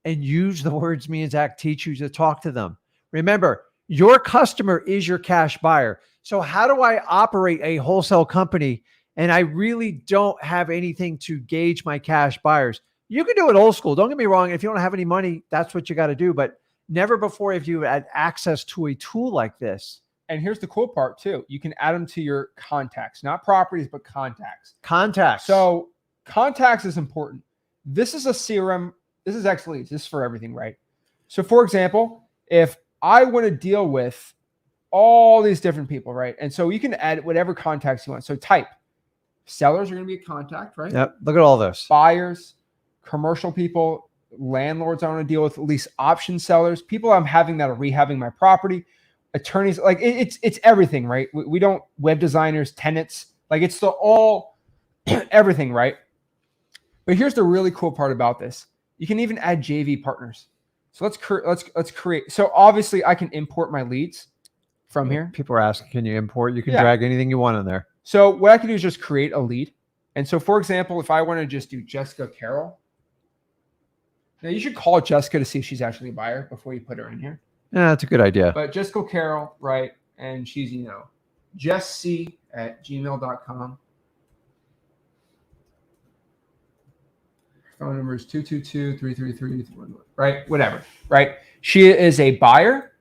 and use the words me and Zach teach you to talk to them. Remember, your customer is your cash buyer. So how do I operate a wholesale company and I really don't have anything to gauge my cash buyers? You can do it old school. Don't get me wrong. If you don't have any money, that's what you got to do. But never before have you had access to a tool like this. And here's the cool part too. You can add them to your contacts, not properties, but contacts. Contacts. So contacts is important. This is a CRM. This is X Leads. This is for everything, right? So for example, if I want to deal with all these different people, right? And so you can add whatever contacts you want. So type. Sellers are going to be a contact, right? Yep. Look at all this. Buyers, commercial people, landlords I want to deal with, lease option sellers, people I'm having that are rehabbing my property, attorneys, like it's everything, right? We don't, web designers, tenants, like it's the all everything, right? But here's the really cool part about this. You can even add JV partners. So let's create. So obviously I can import my leads from here. People are asking, can you import? You can drag anything you want in there. So what I can do is just create a lead. And so for example, if I want to just do Jessica Carroll, now you should call Jessica to see if she's actually a buyer before you put her in here. Yeah, that's a good idea. But Jessica Carroll, right? And she's, you know, jessc@gmail.com. Phone number is 222-333-311, right? Whatever, right? She is a buyer.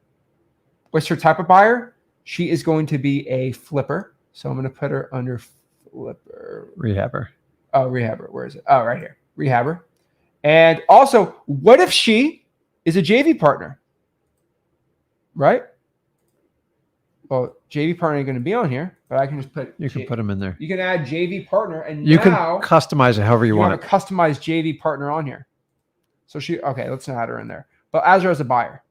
What's her type of buyer? She is going to be a flipper. So I'm going to put her under flipper. Rehabber. Oh, rehabber. Where is it? Oh, right here. Rehabber. And also, what if she is a JV partner? Right? Well, JV partner ain't going to be on here, but I can just put. You can put them in there. You can add JV partner, and you now can customize it however you want. Have a customized JV partner on here. So okay, let's add her in there. But as her as a buyer.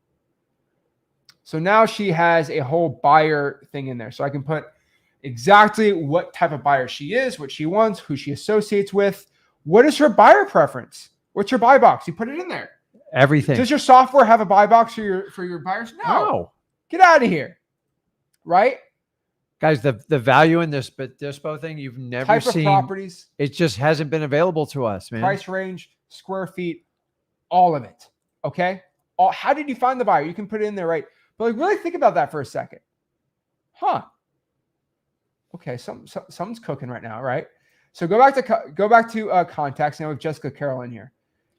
So now she has a whole buyer thing in there. So I can put exactly what type of buyer she is, what she wants, who she associates with. What is her buyer preference? What's your buy box? You put it in there. Everything. Does your software have a buy box for your buyers? No. Get out of here. Right? Guys, the value in this Dispo thing you've never type seen. Of properties. It just hasn't been available to us, man. Price range, square feet, all of it. Okay? How did you find the buyer? You can put it in there, right? But like, really think about that for a second. Huh. Okay, something's cooking right now, right? So go back to contacts now with Jessica Carroll in here.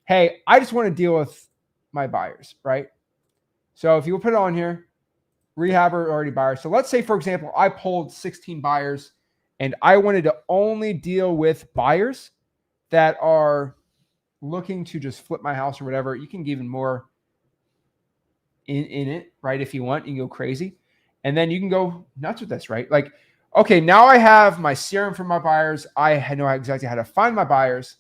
Hey, I just want to deal with my buyers, right? So if you put it on here, rehabber already buyers. So let's say, for example, I pulled 16 buyers and I wanted to only deal with buyers that are looking to just flip my house or whatever. You can give even more in it, right? If you want, you can go crazy. And then you can go nuts with this, right? Like, okay, now I have my CRM for my buyers. I know exactly how to find my buyers.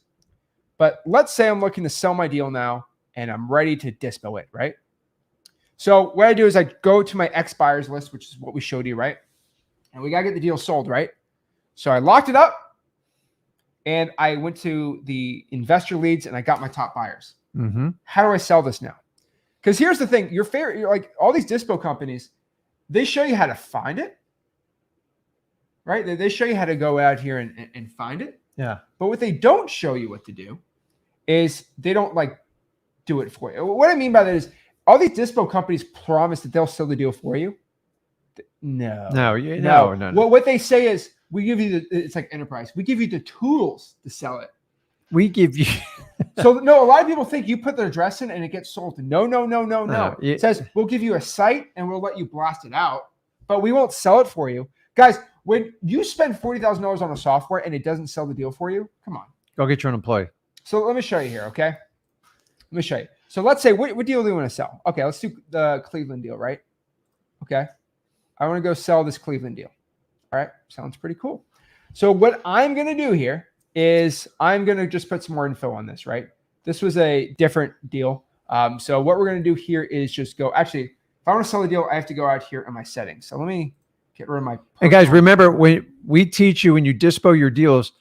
But let's say I'm looking to sell my deal now and I'm ready to dispo it, right? So what I do is I go to my X buyers list, which is what we showed you, right? And we got to get the deal sold, right? So I locked it up. and I went to the investor leads and I got my top buyers. Mm-hmm. How do I sell this now? Because here's the thing, you're like all these Dispo companies, they show you how to find it, right? They show you how to go out here and find it. Yeah. But what they don't show you what to do is they don't like do it for you. What I mean by that is all these Dispo companies promise that they'll sell the deal for you. No. What they say is we give you it's like enterprise. We give you the tools to sell it. We give you. So no, a lot of people think you put their address in and it gets sold. No. It says we'll give you a site and we'll let you blast it out, but we won't sell it for you. Guys, when you spend $40,000 on a software and it doesn't sell the deal for you, come on. Go get your own employee. So let me show you here, okay? Let me show you. So let's say, what deal do you want to sell? Okay, let's do the Cleveland deal, right? Okay. I want to go sell this Cleveland deal. All right, sounds pretty cool. So what I'm going to do here is I'm going to just put some more info on this, right? This was a different deal. So what we're going to do here is just go, actually, if I want to sell a deal, I have to go out here in my settings. So let me get rid of my. And guys, remember when we teach you, when you dispo your deals,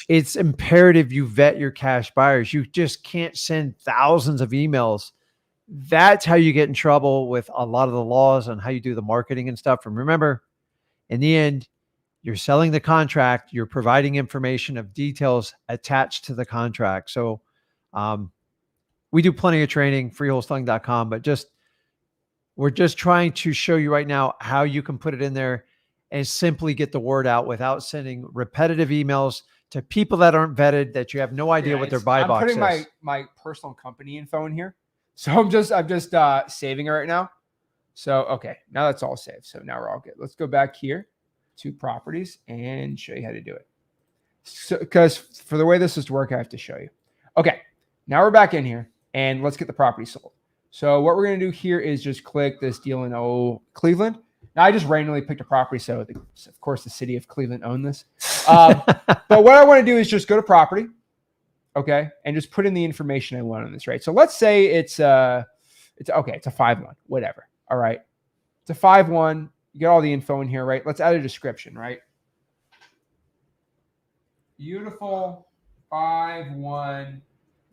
it's imperative you vet your cash buyers. You just can't send thousands of emails. That's how you get in trouble with a lot of the laws on how you do the marketing and stuff. And remember, in the end, you're selling the contract, you're providing information of details attached to the contract. So we do plenty of training, freewholesaling.com, but we're just trying to show you right now how you can put it in there and simply get the word out without sending repetitive emails to people that aren't vetted, that you have no idea what their buy box is. I'm putting my personal company info in here. So I'm just saving it right now. So, okay, now that's all saved. So now we're all good. Let's go back here to properties and show you how to do it. So, because for the way this is to work, I have to show you. Okay, now we're back in here and let's get the property sold. So what we're going to do here is just click this deal in Cleveland. Now I just randomly picked a property. So of course the city of Cleveland owned this. But what I want to do is just go to property. Okay. And just put in the information I want on this, right? So let's say it's okay. It's a 5-1, whatever. All right. It's a 5-1. You get all the info in here, right? Let's add a description, right? Beautiful 5-1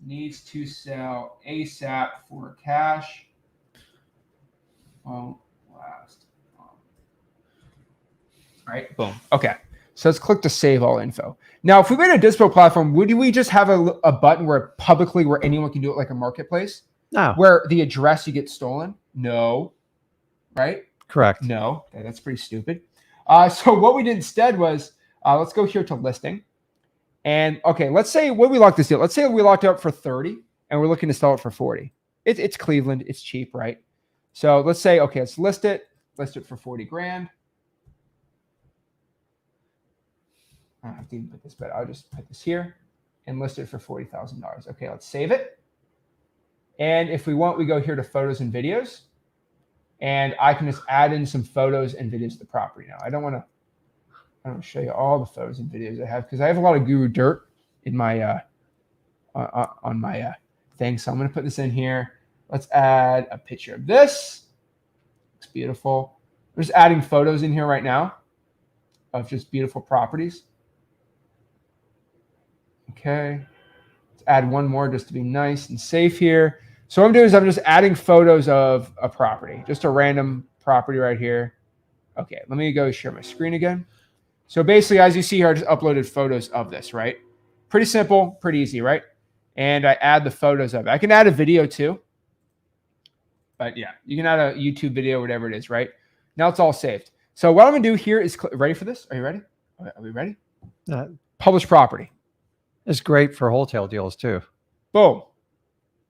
needs to sell ASAP for cash. Well, last. All right. Boom. Okay. So let's click to save all info. Now, if we made a Dispo platform, would we just have a button where anyone can do it like a marketplace? No. Where the address you get stolen? No. Right? Correct. No. Okay, that's pretty stupid. So what we did instead was, let's go here to listing. And okay, let's say what we locked this deal. Let's say we locked it up for 30 and we're looking to sell it for 40. It's Cleveland. It's cheap, right? So let's say, okay, let's list it for 40 grand. I don't have to even put this, but I'll just put this here and list it for $40,000. Okay, let's save it. And if we want, we go here to photos and videos. And I can just add in some photos and videos to the property now. I don't want to show you all the photos and videos I have because I have a lot of guru dirt in my on my thing. So I'm going to put this in here. Let's add a picture of this. Looks beautiful. We're just adding photos in here right now of just beautiful properties. Okay. Let's add one more just to be nice and safe here. So what I'm doing is I'm just adding photos of a property, just a random property right here. Okay, let me go share my screen again. So basically, as you see here, I just uploaded photos of this, right? Pretty simple, pretty easy, right? And I add the photos of it. I can add a video too. But yeah, you can add a YouTube video, whatever it is, right? Now it's all saved. So what I'm going to do here is, ready for this? Are you ready? Are we ready? Publish property. It's great for wholesale deals too. Boom.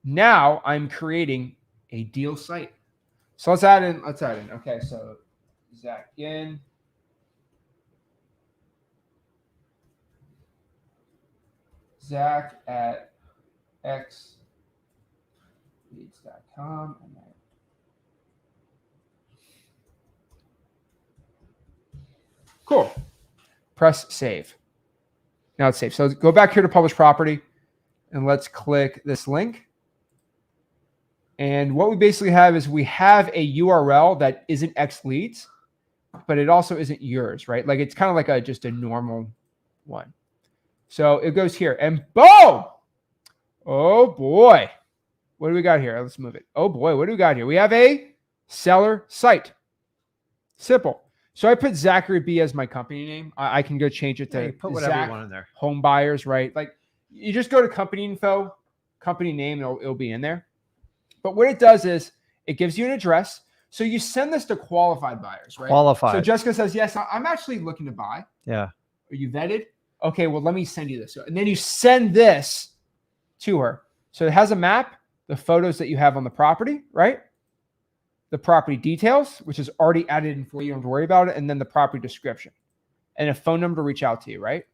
Now I'm creating a deal site. So let's add in. Okay, so Zach Ginn. Zach at xleads.com. Cool. Press save. Now it's saved. So go back here to publish property and let's click this link. And what we basically have is we have a URL that isn't XLeads, but it also isn't yours, right? Like it's kind of like just a normal one. So it goes here and boom. Oh boy. What do we got here? Let's move it. Oh boy. What do we got here? We have a seller site. Simple. So I put Zachary B as my company name. I can go change it to put whatever Zach you want in there. Home Buyers, right? Like you just go to company info, company name, and it'll be in there. But what it does is it gives you an address. So you send this to qualified buyers, right? Qualified. So Jessica says, yes, I'm actually looking to buy. Yeah. Are you vetted? Okay, well, let me send you this. And then you send this to her. So it has a map, the photos that you have on the property, right? The property details, which is already added in for you, don't have to worry about it, and then the property description. And a phone number to reach out to you, right?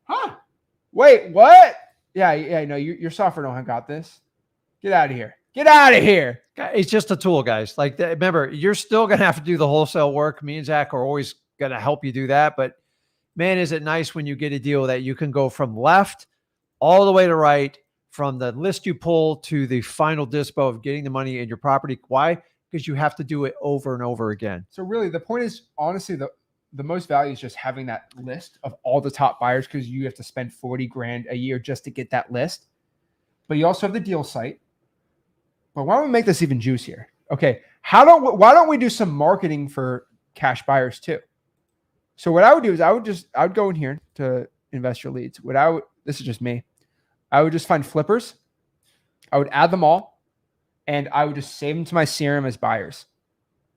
Huh. Wait, what? Yeah, no, your software don't got this. Get out of here. Get out of here. It's just a tool, guys. Like, remember, you're still going to have to do the wholesale work. Me and Zach are always going to help you do that. But man, is it nice when you get a deal that you can go from left all the way to right, from the list you pull to the final dispo of getting the money in your property. Why? Because you have to do it over and over again. So really the point is, honestly, the most value is just having that list of all the top buyers, because you have to spend 40 grand a year just to get that list. But you also have the deal site. But why don't we make this even juicier? Okay, why don't we do some marketing for cash buyers too? So what I would do is I would go in here to investor leads. This is just me. I would just find flippers. I would add them all, and I would just save them to my CRM as buyers.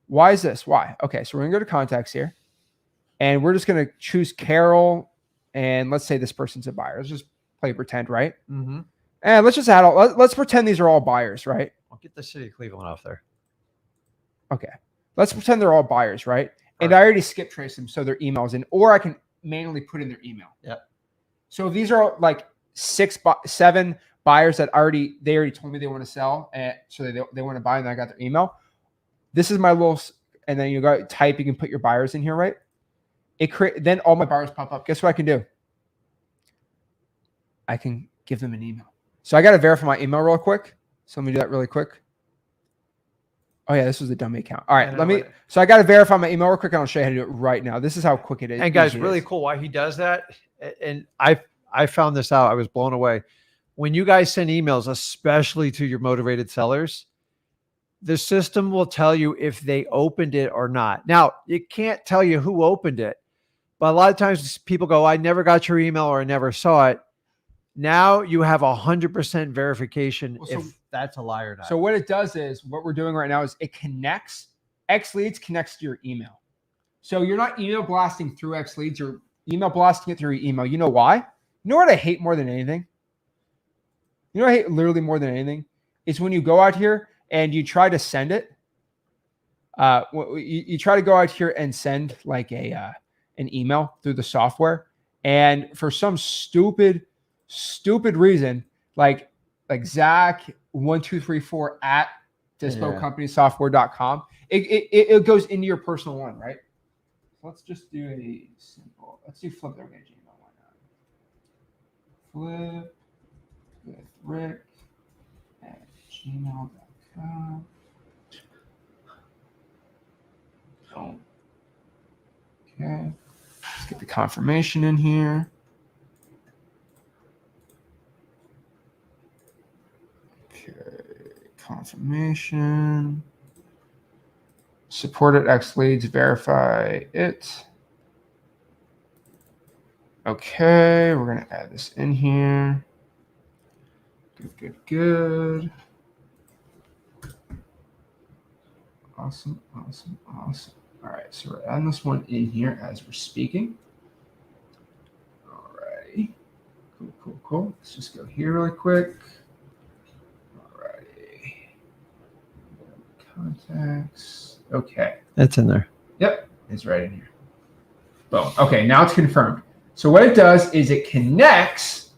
Why is this? Why? Okay, so we're gonna go to contacts here, and we're just gonna choose Carol, and let's say this person's a buyer. Let's just play pretend, right? Mm-hmm. And let's just let's pretend these are all buyers, right? I'll get the city of Cleveland off there. Okay, let's pretend they're all buyers, right? And I already skip trace them, so their emails in, or I can manually put in their email. Yep. So if these are like 7 buyers that they already told me they want to sell, and so they want to buy, and I got their email. This is my little, and then you go type. You can put your buyers in here, right? Then all my buyers pop up. Guess what I can do? I can give them an email. So I got to verify my email real quick. So let me do that really quick. Oh yeah, this was a dummy account. All right, so I got to verify my email real quick, and I'll show you how to do it right now. This is how quick it is. And guys, really cool why he does that. And I found this out. I was blown away. When you guys send emails, especially to your motivated sellers, the system will tell you if they opened it or not. Now, it can't tell you who opened it, but a lot of times people go, I never got your email or I never saw it. Now you have 100% verification if that's a lie or not. So what it does is, what we're doing right now is it connects, X Leads connects to your email. So you're not email blasting through X Leads, you're email blasting it through your email. You know why? You know what I hate more than anything? You know what I hate literally more than anything? Is when you go out here and you try to send it. You try to go out here and send like an email through the software. And for some stupid reason, like Zach1234 at dispocompanysoftware.com, it goes into your personal one, right? Let's just do a simple, let's do flip their email. Why not? Flip with Rick at gmail.com. Boom. Okay. Let's get the confirmation in here. Okay. Confirmation. Support at X Leads, verify it. Okay, we're going to add this in here. Good. Awesome. All right, so we're adding this one in here as we're speaking. All righty. Cool. Let's just go here really quick. All righty. Contacts. Okay. It's in there. Yep, it's right in here. Boom. Okay, now it's confirmed. So what it does is it connects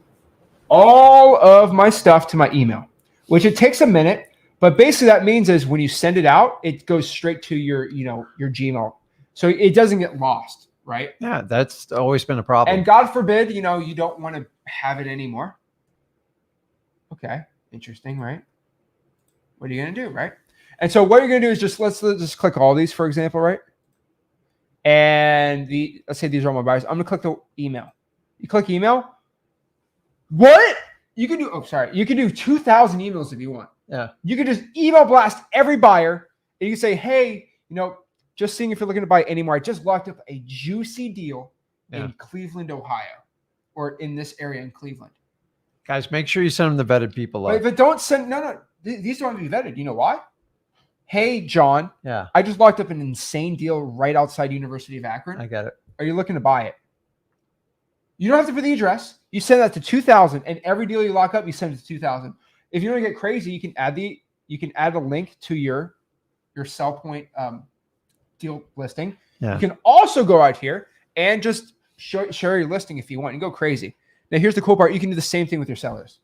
all of my stuff to my email, which it takes a minute, but basically that means is when you send it out, it goes straight to your Gmail. So it doesn't get lost, right? Yeah, that's always been a problem. And God forbid, you don't want to have it anymore. Okay, interesting, right? What are you going to do, right? And so what you're going to do is let's just click all these, for example, right? And let's say these are all my buyers. I'm going to click the email. You click email. What? You can do, you can do 2,000 emails if you want. Yeah. You can just email blast every buyer and you can say, hey, just seeing if you're looking to buy anymore. I just locked up a juicy deal in Cleveland, Ohio, or in this area in Cleveland. Guys, make sure you send them the vetted people. But don't send, no. These don't have to be vetted. You know why? Hey, John. Yeah. I just locked up an insane deal right outside University of Akron. I get it. Are you looking to buy it? You don't have to put the address. You send that to 2,000, and every deal you lock up, you send it to 2,000. If you want to get crazy, you can add a link to your sell point deal listing. Yeah. You can also go out here and just share your listing if you want and go crazy. Now, here's the cool part. You can do the same thing with your sellers.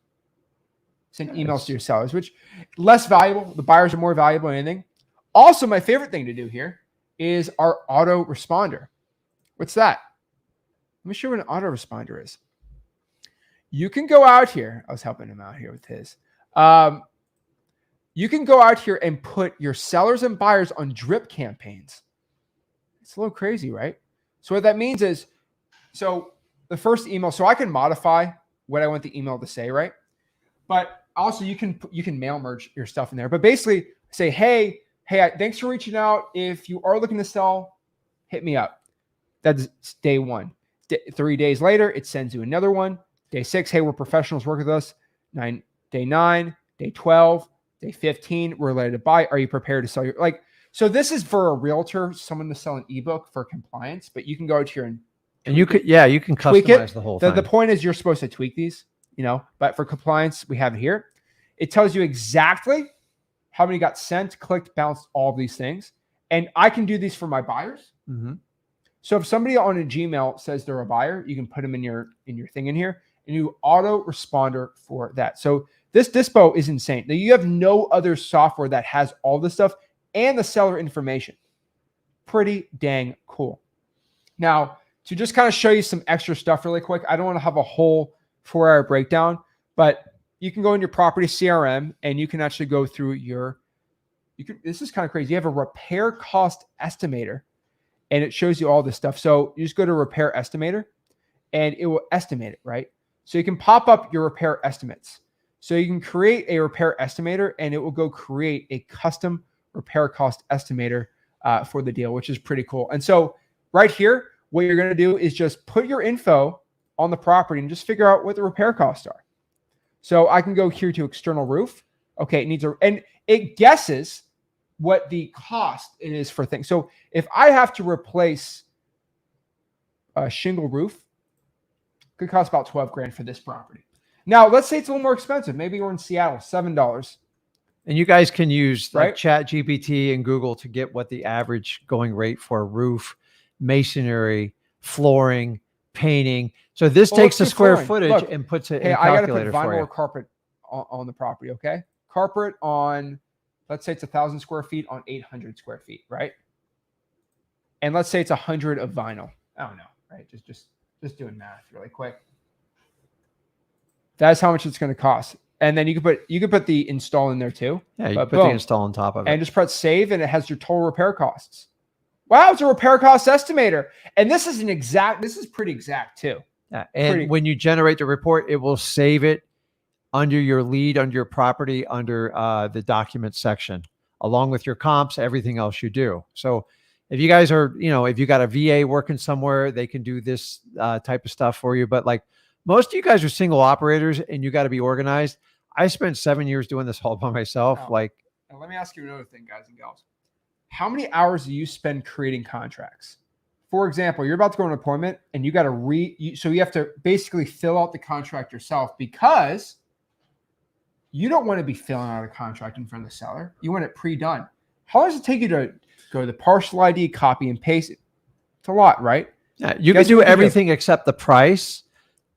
Send emails to your sellers, which less valuable. The buyers are more valuable than anything. Also, my favorite thing to do here is our auto responder. What's that? Let me show you what an autoresponder is. You can go out here. I was helping him out here with his. You can go out here and put your sellers and buyers on drip campaigns. It's a little crazy, right? So what that means is, so the first email, so I can modify what I want the email to say, right? But also you can mail merge your stuff in there. But basically say, hey, thanks for reaching out. If you are looking to sell, hit me up. That's day 1. 3 days later, it sends you another one. Day 6, hey, we're professionals, work with us. Day 9, day 12, day 15, we're ready to buy. Are you prepared to sell your, so this is for a realtor, someone to sell an ebook for compliance, but you can go out here and you can customize the whole thing. The point is you're supposed to tweak these, but for compliance, we have it here. It tells you exactly how many got sent, clicked, bounced, all of these things. And I can do these for my buyers. Mm-hmm. So if somebody on a Gmail says they're a buyer, you can put them in your thing in here and you auto responder for that. So this Dispo is insane. Now you have no other software that has all this stuff and the seller information. Pretty dang cool. Now, to just kind of show you some extra stuff really quick, I don't want to have a whole 4-hour breakdown, but you can go in your property CRM and you can actually go through this is kind of crazy. You have a repair cost estimator. And it shows you all this stuff. So you just go to repair estimator and it will estimate it, right? So you can pop up your repair estimates. So you can create a repair estimator and it will go create a custom repair cost estimator for the deal, which is pretty cool. And so right here, what you're going to do is just put your info on the property and just figure out what the repair costs are. So I can go here to external roof. Okay, it needs and it guesses what the cost it is for things. So if I have to replace a shingle roof, it could cost about 12 grand for this property. Now, let's say it's a little more expensive. Maybe we're in Seattle, $7. And you guys can use right? Chat GPT and Google to get what the average going rate for a roof, masonry, flooring, painting. So this takes the square footage and puts it in a calculator for you. I got to put vinyl or carpet on the property, okay? Carpet on, let's say it's 1,000 square feet on 800 square feet, right? And let's say it's 100 of vinyl. I don't know, right? Just doing math really quick. That's how much it's going to cost. And then you can put the install in there too. Yeah, you can put the install on top of it. And just press save and it has your total repair costs. Wow, it's a repair cost estimator. And this is pretty exact too. Yeah. And when you generate the report, it will save it under your lead, under your property, under the document section, along with your comps, everything else you do. So if you guys are, if you got a VA working somewhere, they can do this type of stuff for you. But like most of you guys are single operators and you got to be organized. I spent 7 years doing this all by myself. Now, like, now let me ask you another thing, guys and gals. How many hours do you spend creating contracts? For example, you're about to go on an appointment and you got to so you have to basically fill out the contract yourself because you don't want to be filling out a contract in front of the seller. You want it pre-done. How long does it take you to go to the parcel ID, copy and paste it? It's a lot, right? Yeah, you can do everything except the price.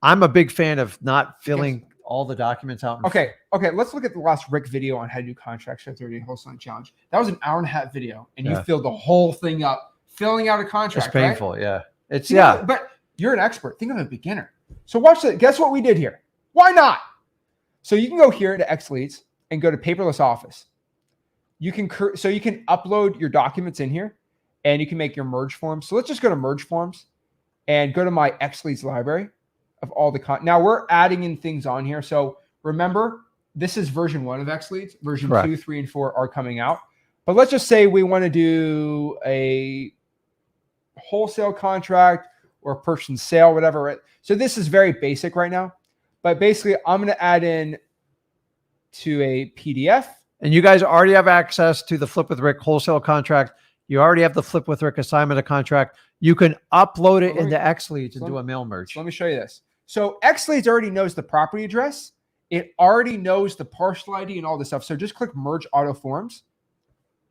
I'm a big fan of not filling all the documents out. Okay. Let's look at the last Rick video on how to do contracts for 30 Wholesaling Challenge. That was an hour-and-a-half video, and you filled the whole thing up, filling out a contract. It's painful, right? Yeah. It's but you're an expert. Think of a beginner. So watch that. Guess what we did here? Why not? So you can go here to X Leads and go to paperless office. You can upload your documents in here, and you can make your merge forms. So let's just go to merge forms and go to my X Leads library. of all the content. Now we're adding in things on here. So remember, this is version 1 of X Leads. Version Correct. 2, 3, and 4 are coming out. But let's just say we want to do a wholesale contract or purchase and sale, whatever. Right? So this is very basic right now. But basically, I'm going to add in to a PDF. And you guys already have access to the Flip with Rick wholesale contract. You already have the Flip with Rick assignment of contract. You can upload it into X Leads and do a mail merge. So let me show you this. So X Leads already knows the property address. It already knows the parcel ID and all this stuff. So just click Merge Auto Forms.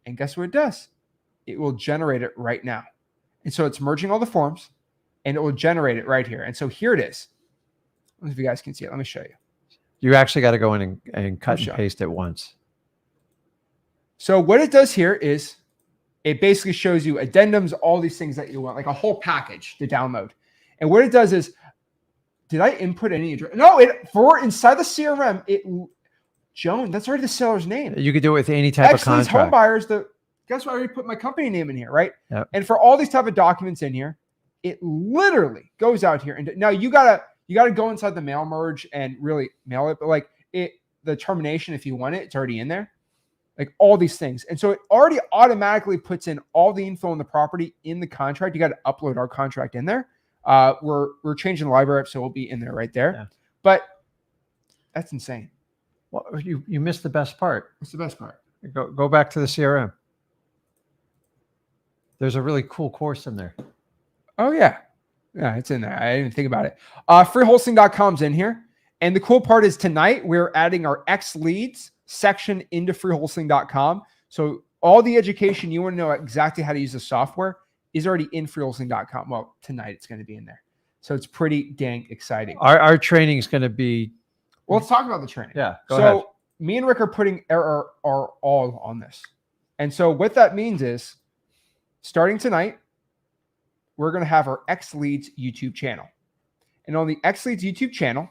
And guess what it does? It will generate it right now. And so it's merging all the forms and it will generate it right here. And so here it is. I don't know if you guys can see it. Let me show you. You actually got to go in and cut and paste it once. So what it does here is it basically shows you addendums, all these things that you want, like a whole package to download. And what it does is, did I input any address? No, for inside the CRM, Joan, that's already the seller's name. You could do it with any type of contract. Home buyers, guess what? I already put my company name in here, right? Yep. And for all these type of documents in here, it literally goes out here. And now you gotta go inside the mail merge and really mail it. But like the termination, if you want it, it's already in there. Like all these things. And so it already automatically puts in all the info on the property in the contract. You got to upload our contract in there. We're changing the library up, so we'll be in there right there. Yeah. But that's insane. Well, you missed the best part. What's the best part? Go back to the CRM. There's a really cool course in there. Oh yeah. Yeah, it's in there. I didn't even think about it. Freewholesaling.com's in here. And the cool part is tonight we're adding our X Leads section into freewholesaling.com. So all the education you want to know exactly how to use the software is already in freewholesaling.com. Well, tonight it's going to be in there. So it's pretty dang exciting. Our training is going to be. Well, let's talk about the training. Yeah. Go ahead. Me and Rick are putting our all on this. And so what that means is starting tonight, we're going to have our X Leads YouTube channel. And on the X Leads YouTube channel,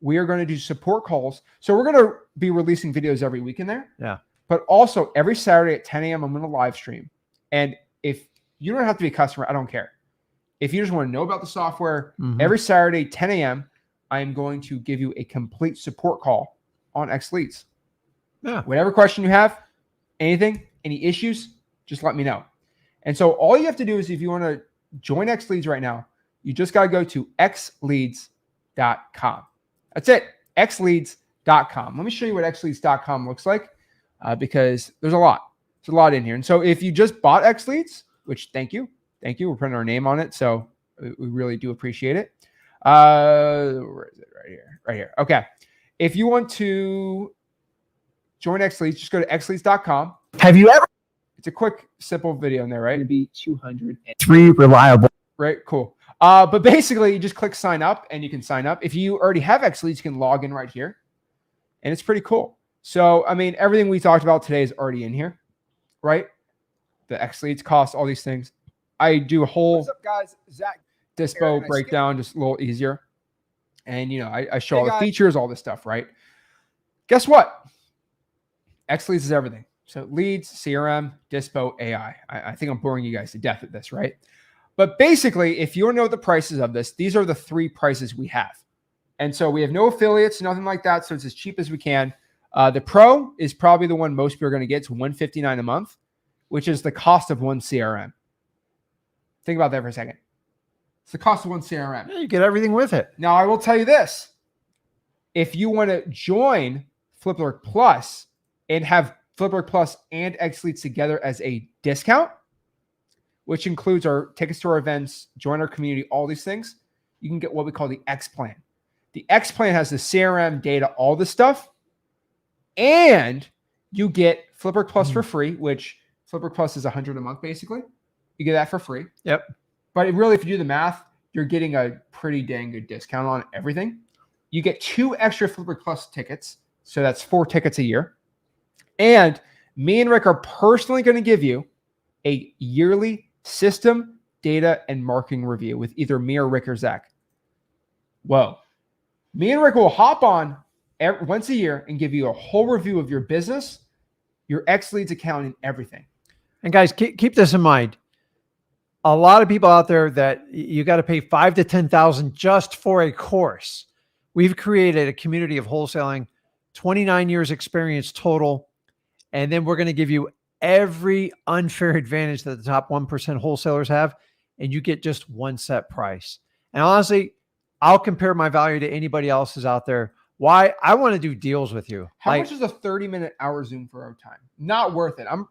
we are going to do support calls. So we're going to be releasing videos every week in there. Yeah. But also every Saturday at 10 a.m., I'm going to live stream. And if you don't have to be a customer, I don't care. If you just want to know about the software, every Saturday, 10 a.m., I'm going to give you a complete support call on X Leads. Yeah. Whatever question you have, anything, any issues, just let me know. And so all you have to do is if you want to join X Leads right now, you just got to go to xleads.com. That's it, xleads.com. Let me show you what xleads.com looks like because there's a lot. There's a lot in here. And so if you just bought X Leads, which thank you. We're putting our name on it. So we really do appreciate it. Where is it? Right here. Okay. If you want to join X Leads, just go to xleads.com. Have you ever? It's a quick, simple video in there, right? It'd be 203 reliable. Right. Cool. But basically you just click sign up and you can sign up. If you already have X Leads, you can log in right here and it's pretty cool. So, I mean, everything we talked about today is already in here, right? The X Leads cost, all these things. I do a whole What's up, guys? Zach Dispo Ginn. breakdown, just a little easier. And, I show all the guys. features, all this stuff, right? Guess what? X Leads is everything. So leads, CRM, Dispo, AI. I think I'm boring you guys to death at this, right? But basically, if you want to know the prices of this, these are the 3 prices we have. And so we have no affiliates, nothing like that. So it's as cheap as we can. The Pro is probably the one most people are going to get. It's $159 a month, which is the cost of one CRM. Think about that for a second. It's the cost of one CRM. Yeah, you get everything with it. Now, I will tell you this. If you want to join Flipboard Plus and have Flipboard Plus and X Leads together as a discount, which includes our tickets to our events, join our community, all these things, you can get what we call the X plan. The X plan has the CRM data, all this stuff, and you get Flipboard Plus for free, which Flipboard Plus is $100 a month, basically. You get that for free. Yep. But really, if you do the math, you're getting a pretty dang good discount on everything. You get 2 extra Flipboard Plus tickets. So that's 4 tickets a year. And me and Rick are personally going to give you a yearly system, data, and marketing review with either me or Rick or Zach. Whoa. Me and Rick will hop on once a year and give you a whole review of your business, your X Leads account, and everything. And guys, keep this in mind. a lot of people out there that you got to pay $5,000 to $10,000 just for a course. We've created a community of wholesaling, 29 years experience total. And then we're going to give you every unfair advantage that the top 1% wholesalers have. And you get just one set price. And honestly, I'll compare my value to anybody else's out there. Why? I want to do deals with you. How much is a 30-minute hour Zoom for our time? Not worth it. I'm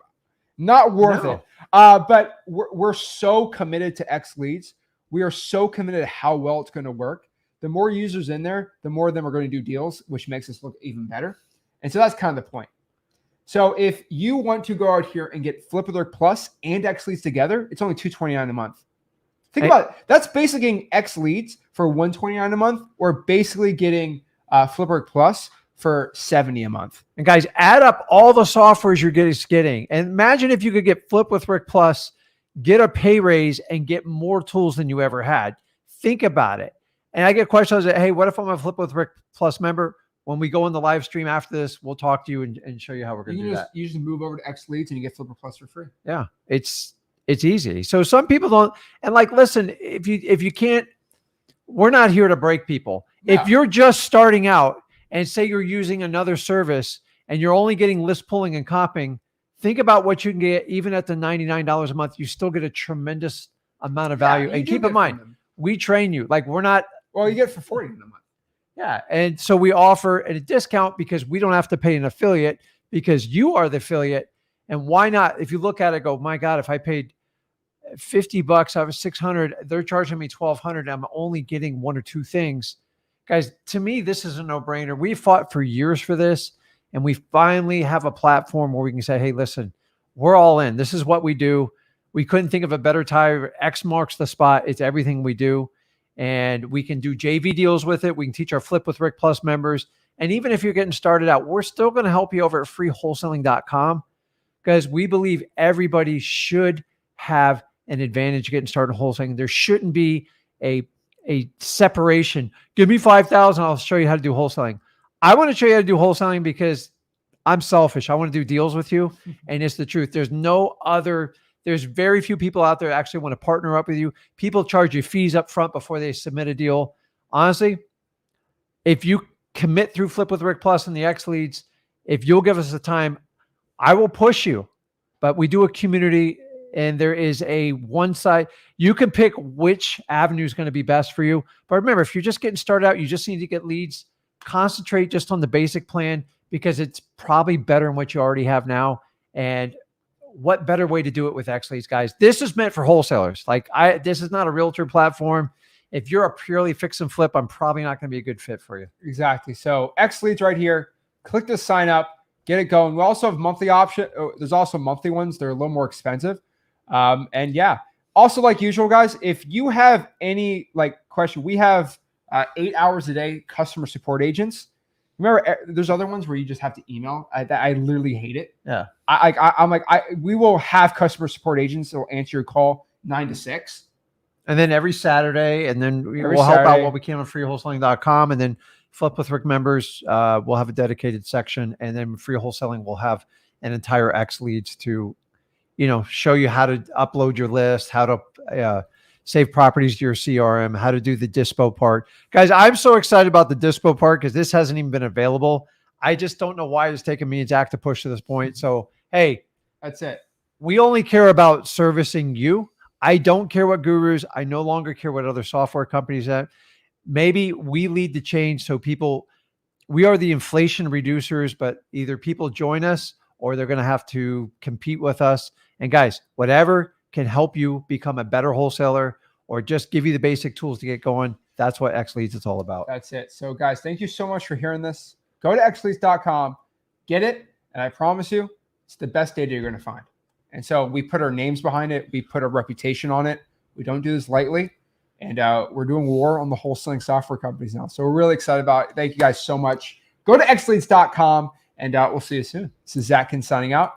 not worth it. But we're so committed to X leads. We are so committed to how well it's going to work. The more users in there, the more of them are going to do deals, which makes us look even better. And so that's kind of the point. So if you want to go out here and get Flip with Rick Plus and X leads together, it's only $229 a month. Think about it. That's basically getting X leads for $129 a month, or basically getting Flip with Rick Plus for $70 a month. And guys, add up all the softwares you're getting. And imagine if you could get Flip with Rick Plus, get a pay raise, and get more tools than you ever had. Think about it. And I get questions that, hey, what if I'm a Flip with Rick Plus member? When we go in the live stream after this, we'll talk to you and show you how we're going to do that. You just move over to X leads and you get Flip with Plus for free. Yeah, it's easy. So some people don't. And like, listen, if you can't, we're not here to break people. No. If you're just starting out and say you're using another service and you're only getting list pulling and copying, think about what you can get. Even at the $99 a month, you still get a tremendous amount of value. And keep in mind, we train you. Like, we're not. Well, you get it for $40 a month. Yeah. And so we offer a discount because we don't have to pay an affiliate, because you are the affiliate. And why not? If you look at it, go, my God, if I paid $50 out of $600, they're charging me $1,200. I'm only getting one or two things. Guys, to me, this is a no-brainer. We fought for years for this, and we finally have a platform where we can say, hey, listen, we're all in. This is what we do. We couldn't think of a better time. X marks the spot. It's everything we do. And we can do JV deals with it. We can teach our Flip with Rick Plus members. And even if you're getting started out, we're still going to help you over at freewholesaling.com, because we believe everybody should have an advantage getting started wholesaling. There shouldn't be a separation. Give me 5,000. I'll show you how to do wholesaling. I want to show you how to do wholesaling because I'm selfish. I want to do deals with you. And it's the truth. There's very few people out there that actually want to partner up with you. People charge you fees up front before they submit a deal. Honestly, if you commit through Flip with Rick Plus and the X leads, if you'll give us the time, I will push you. But we do a community, and there is a one side. You can pick which avenue is going to be best for you. But remember, if you're just getting started out, you just need to get leads. Concentrate just on the basic plan, because it's probably better than what you already have now. And what better way to do it with X leads, guys? This is meant for wholesalers. This is not a realtor platform. If you're a purely fix and flip, I'm probably not going to be a good fit for you. Exactly. So X leads right here. Click to sign up, get it going. We also have monthly option. There's also monthly ones. They're a little more expensive. And yeah, also, like usual, guys, if you have any question, we have 8 hours a day customer support agents. Remember, there's other ones where you just have to email. I literally hate it. Yeah. We will have customer support agents that will answer your call 9 to 6. And then every Saturday, and then we'll help out what we can on freewholesaling.com. And then Flip with Rick members, we'll have a dedicated section. And then Free Wholesaling will have an entire X leads to, show you how to upload your list, how to save properties to your CRM, how to do the Dispo part. Guys, I'm so excited about the Dispo part because this hasn't even been available. I just don't know why it's taken me and Zach to push to this point. So, hey, that's it. We only care about servicing you. I don't care what gurus. I no longer care what other software companies have. Maybe we lead the change so we are the inflation reducers, but either people join us or they're going to have to compete with us. And guys, whatever can help you become a better wholesaler or just give you the basic tools to get going, that's what X Leads is all about. That's it. So guys, thank you so much for hearing this. Go to xleads.com, get it, and I promise you, it's the best data you're going to find. And so we put our names behind it. We put a reputation on it. We don't do this lightly. And we're doing war on the wholesaling software companies now. So we're really excited about it. Thank you guys so much. Go to xleads.com, and we'll see you soon. This is Zach Ginn signing out.